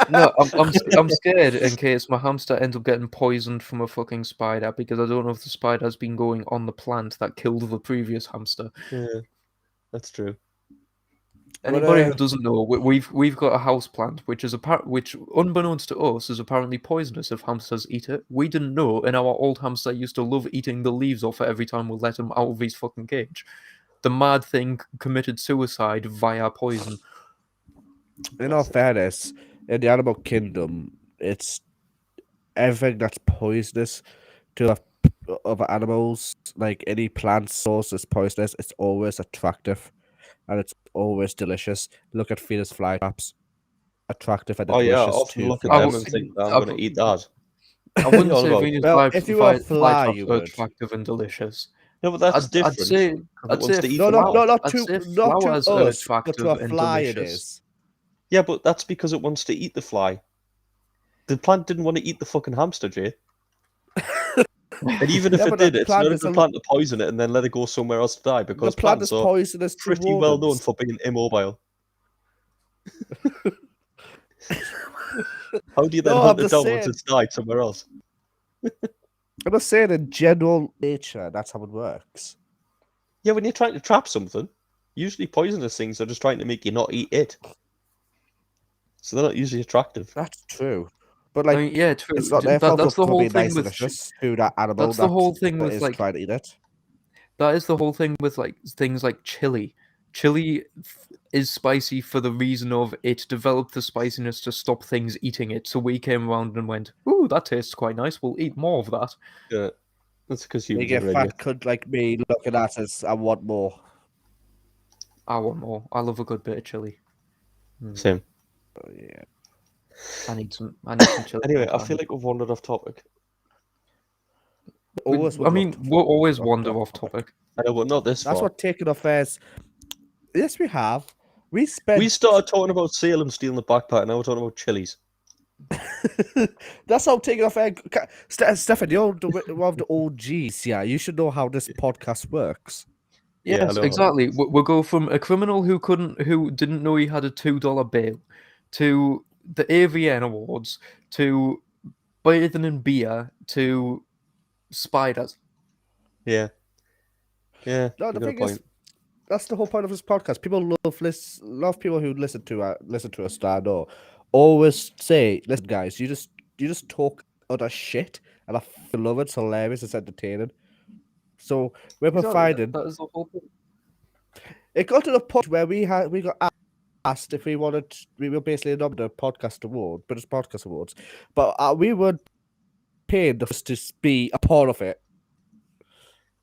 No, I'm scared in case my hamster ends up getting poisoned from a fucking spider because I don't know if the spider's been going on the plant that killed the previous hamster. Yeah, that's true. Anybody who uh, doesn't know, we've got a house plant which unbeknownst to us, is apparently poisonous if hamsters eat it. We didn't know, and our old hamster used to love eating the leaves off it every time we let him out of his fucking cage. The mad thing committed suicide via poison. In all fairness, in the animal kingdom, it's everything that's poisonous to other animals, like any plant source that's poisonous, it's always attractive and it's always delicious. Look at Venus flytraps. Attractive and Oh yeah, I delicious often too. look at I them would- and think, I'm I going to eat that. I wouldn't All say about- Venus Well, if you were a fly, flytraps you are would. attractive and delicious. No, but that's I'd different. say, 'cause it I'd wants say to eat No, the no, flower. not I'd to say not flowers to are us, but to attractive a and fly it delicious. is. Yeah, but that's because it wants to eat the fly. The plant didn't want to eat the fucking hamster, Jay. And even if Yeah, it but the did, it's plant not a is good a- plant to poison it and then let it go somewhere else to die The because plant plants is are poisonous to pretty well known rodents. for being immobile. How do you then No, I'm hunt it just down once saying. it's died somewhere else? I'm just saying in general nature, that's how it works. Yeah, when you're trying to trap something, usually poisonous things are just trying to make you not eat it. So they're not usually attractive. That's true. But I like, mean, yeah, true. it's not their fault That's the for whole being thing nice and with. vicious to that animal That's the whole thing that with is like. trying to eat it. That is the whole thing with like things like chili. Chili is spicy for the reason of it developed the spiciness to stop things eating it. So we came around and went, "Ooh, that tastes quite nice. We'll eat more of that." Yeah, that's because You humans get are fat idiots. cunt like me looking at us, I want more. I want more. I love a good bit of chili. Same. Oh, yeah. I need some chili. Anyway, I feel like we've wandered off topic. Always I mean, we'll always wander off topic. I know, but not this That's far. what taking off is. Yes, we have. We spent. We started talking about Salem stealing the backpack, and now we're talking about chilies. That's how taking off air. Stefan, you're one of the OGs. Yeah, you should know how this podcast works. Yeah, I Yes, know. exactly. We'll go from a criminal who didn't know he had a $2 bail, to the AVN Awards, to bathing in beer, to spiders. Yeah. Yeah. No, you the got a thing is, point. that's the whole point of this podcast. People love people who listen to us. I know. Always say, listen, guys, you just talk utter shit, and I love it. It's hilarious. It's entertaining. So we're providing. That is the whole thing. It got to the point where we got asked if we wanted. We were basically nominated a podcast award, British Podcast Awards, but we were paid to be a part of it.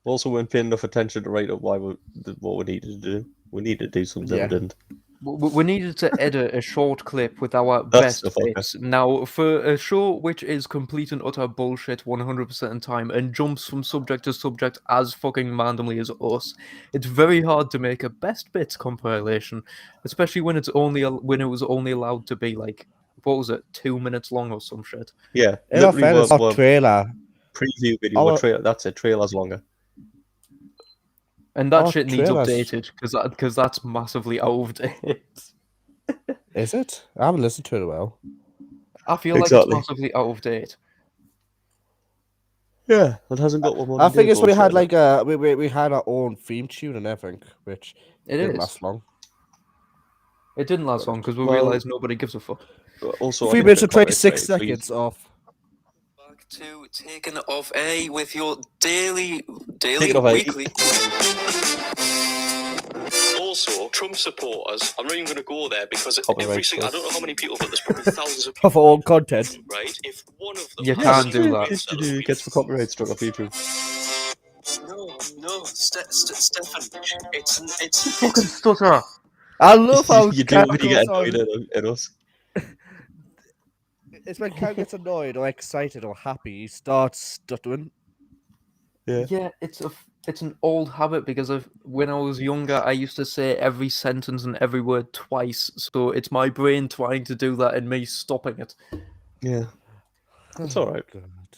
Also, weren't paying enough attention to write up what we needed to do. We needed to do something Yeah. we didn't. We needed to edit a short clip with our That's best the fucker. bits. Now, for a show which is complete and utter bullshit 100% of the time and jumps from subject to subject as fucking randomly as us, it's very hard to make a best bits compilation, especially when it was only allowed to be like, what was it, 2 minutes long or some shit. Yeah. In our literally, fairness, our trailer. preview video. Our- Trailer. That's it. Trailer's longer. And that Our shit needs trailers- updated because that's massively out of date. Is it? I haven't listened to it well. I feel like Exactly. it's massively out of date. Yeah. It hasn't got one more. I think it's when we had like we had our own theme tune and everything, which It didn't is. last long. It didn't last long because we Well- realised nobody gives a fuck. Also, 3 I minutes think and the 26 copyright, seconds off. Back to Taken Off A with your daily, Taken Off A. weekly. Also, Trump supporters, I'm not even going to go there because Copyright every single, I stuff. don't know how many people, but there's probably thousands of Of people, our own content. right? If one of them You has can't seen do that. themselves Gets for copyright struck off YouTube. No, Stefan, it's Fucking stutter. I love how you do Kat when you get goes annoyed on- at us. It's when Kat gets annoyed or excited or happy, he starts stuttering. Yeah, it's an old habit because of when I was younger, I used to say every sentence and every word twice. So it's my brain trying to do that and me stopping it. Yeah. It's all right.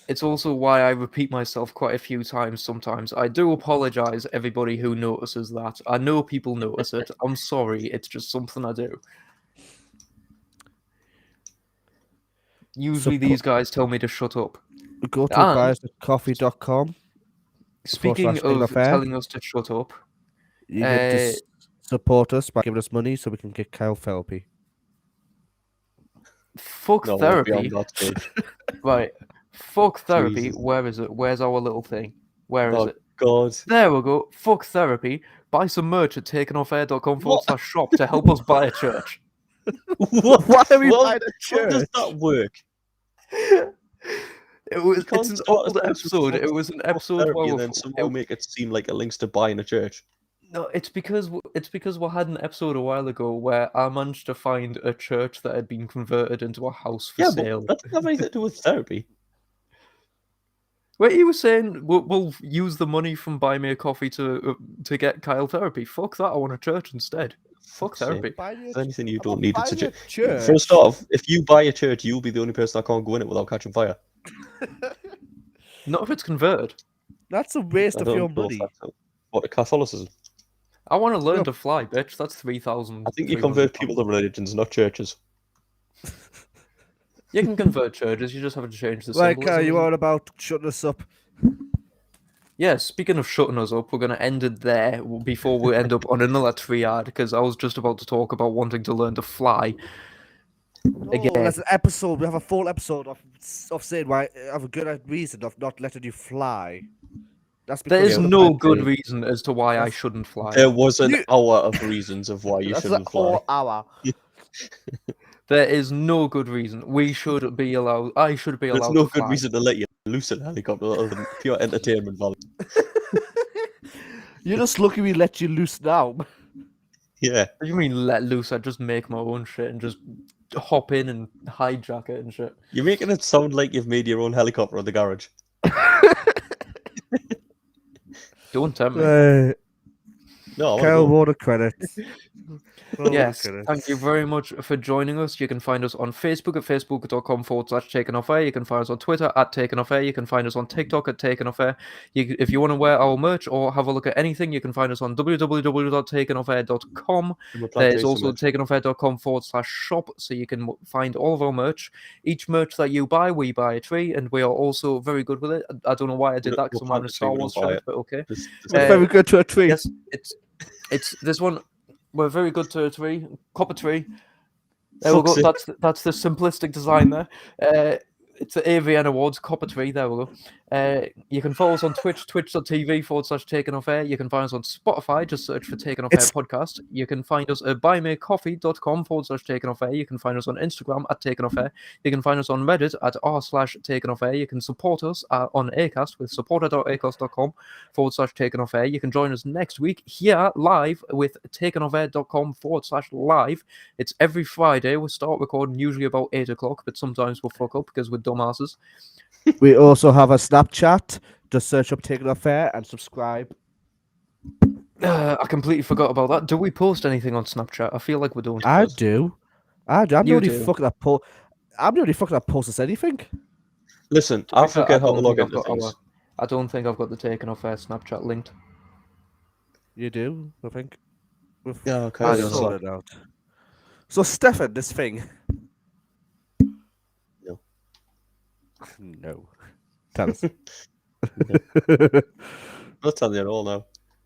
It's also why I repeat myself quite a few times sometimes. I do apologise, everybody who notices that. I know people notice it. I'm sorry, it's just something I do. Usually these guys tell me to shut up. Go to And- buyscoffee.com. Speaking /Taken of Off Air. telling us to shut up, You can just support us by giving us money so we can get Kyle therapy. fuck No, we're therapy. beyond that stage. Right. Fuck therapy. Jesus. Where is it? Where's our little thing? Where is Oh, it? God. There we go. Fuck therapy. Buy some merch at takenoffair.com/shop to help us buy a church. Why are we Well, buying a How does church? that work? It's can't an start a old post with episode. fuck It was an Fuck episode therapy where and then somehow make it seem like it links to buying a church. no, it's because we had an episode a while ago where I managed to find a church that had been converted into a house for Yeah, sale. but that doesn't have anything to do with therapy. Wait, you were saying we'll use the money from Buy Me a Coffee to get Kyle therapy. Fuck that! I want a church instead. Fuck Fuck's sake. therapy. Buying a If anything, you I'm don't not need it. buying To a church. First off, if you buy a church, you'll be the only person that can't go in it without catching fire. Not if it's converted. That's a waste I of don't your know if money. that's what Catholicism. I want to learn No. to fly, bitch. That's 3,000. I think you convert people to religions, not churches. You can convert churches. You just have to change the Right, symbolism. Kai, you isn't it? are about shutting us up. Yeah, speaking of shutting us up, we're going to end it there before we end up on another triad, because I was just about to talk about wanting to learn to fly. No, Again. there's an episode. We have a full episode of saying why have a good reason of not letting you fly. That's There because is of the no pipe good dream. reason as to why I That's- shouldn't fly. There was an You- hour of reasons of why you That's a shouldn't fly. whole hour. There is no good reason. We should be allowed. I should be allowed There's no to good fly. reason to let you loose in a helicopter other than pure entertainment value. You're just lucky we let you loose now. Yeah. What do you mean let loose? I just make my own shit and just hop in and hijack it and shit. You're making it sound like you've made your own helicopter in the garage. Don't tempt me. No, I wanna Kyle go. Water credits. Yes, thank you very much for joining us. You can find us on Facebook at facebook.com/TakenOffAir. You can find us on Twitter at TakenOffAir. You can find us on TikTok at TakenOffAir. If you want to wear our merch or have a look at anything, you can find us on www.takenoffair.com. I'm a There's plantation also merchant. takenoffair.com/shop, so you can find all of our merch. Each merch that you buy, we buy a tree, and we are also very good with it. I don't know why I did that because I'm We'll wearing a plant a Star tree, we Wars don't buy shirt, it. but okay. This We're very good to a tree. Yes, it's this one. We're very good to a tree, copper tree. There we Fuck's go. sake. That's the simplistic design there. It's the AVN Awards copper tree. There we go. You can follow us on Twitch, twitch.tv/TakenOffAir. You can find us on Spotify. Just search for Taken Off Air It's- Podcast. You can find us at buymeacoffee.com/TakenOffAir. You can find us on Instagram at Taken Off Air. You can find us on Reddit at r/TakenOffAir. You can support us on Acast with supporter.acast.com/TakenOffAir. You can join us next week here live with takenofair.com/live. It's every Friday. We start recording usually about 8 o'clock, but sometimes we'll fuck up because we're dumbasses. We also have a Snapchat. Just search up Taking Off Air and subscribe. I completely forgot about that. Do we post anything on Snapchat? I feel like we don't. I Chris. do. I'm the You only do. fucking that I'm the only fucking that posts anything. Listen, To be I fair, forget how to don't log think into I've got things. I don't think I've got the Taken Off Air Snapchat linked. You do, I think. Yeah, okay. I We'll don't sort it out. So, Stefan, this thing. No. No. Tell us. I'll tell you it all now.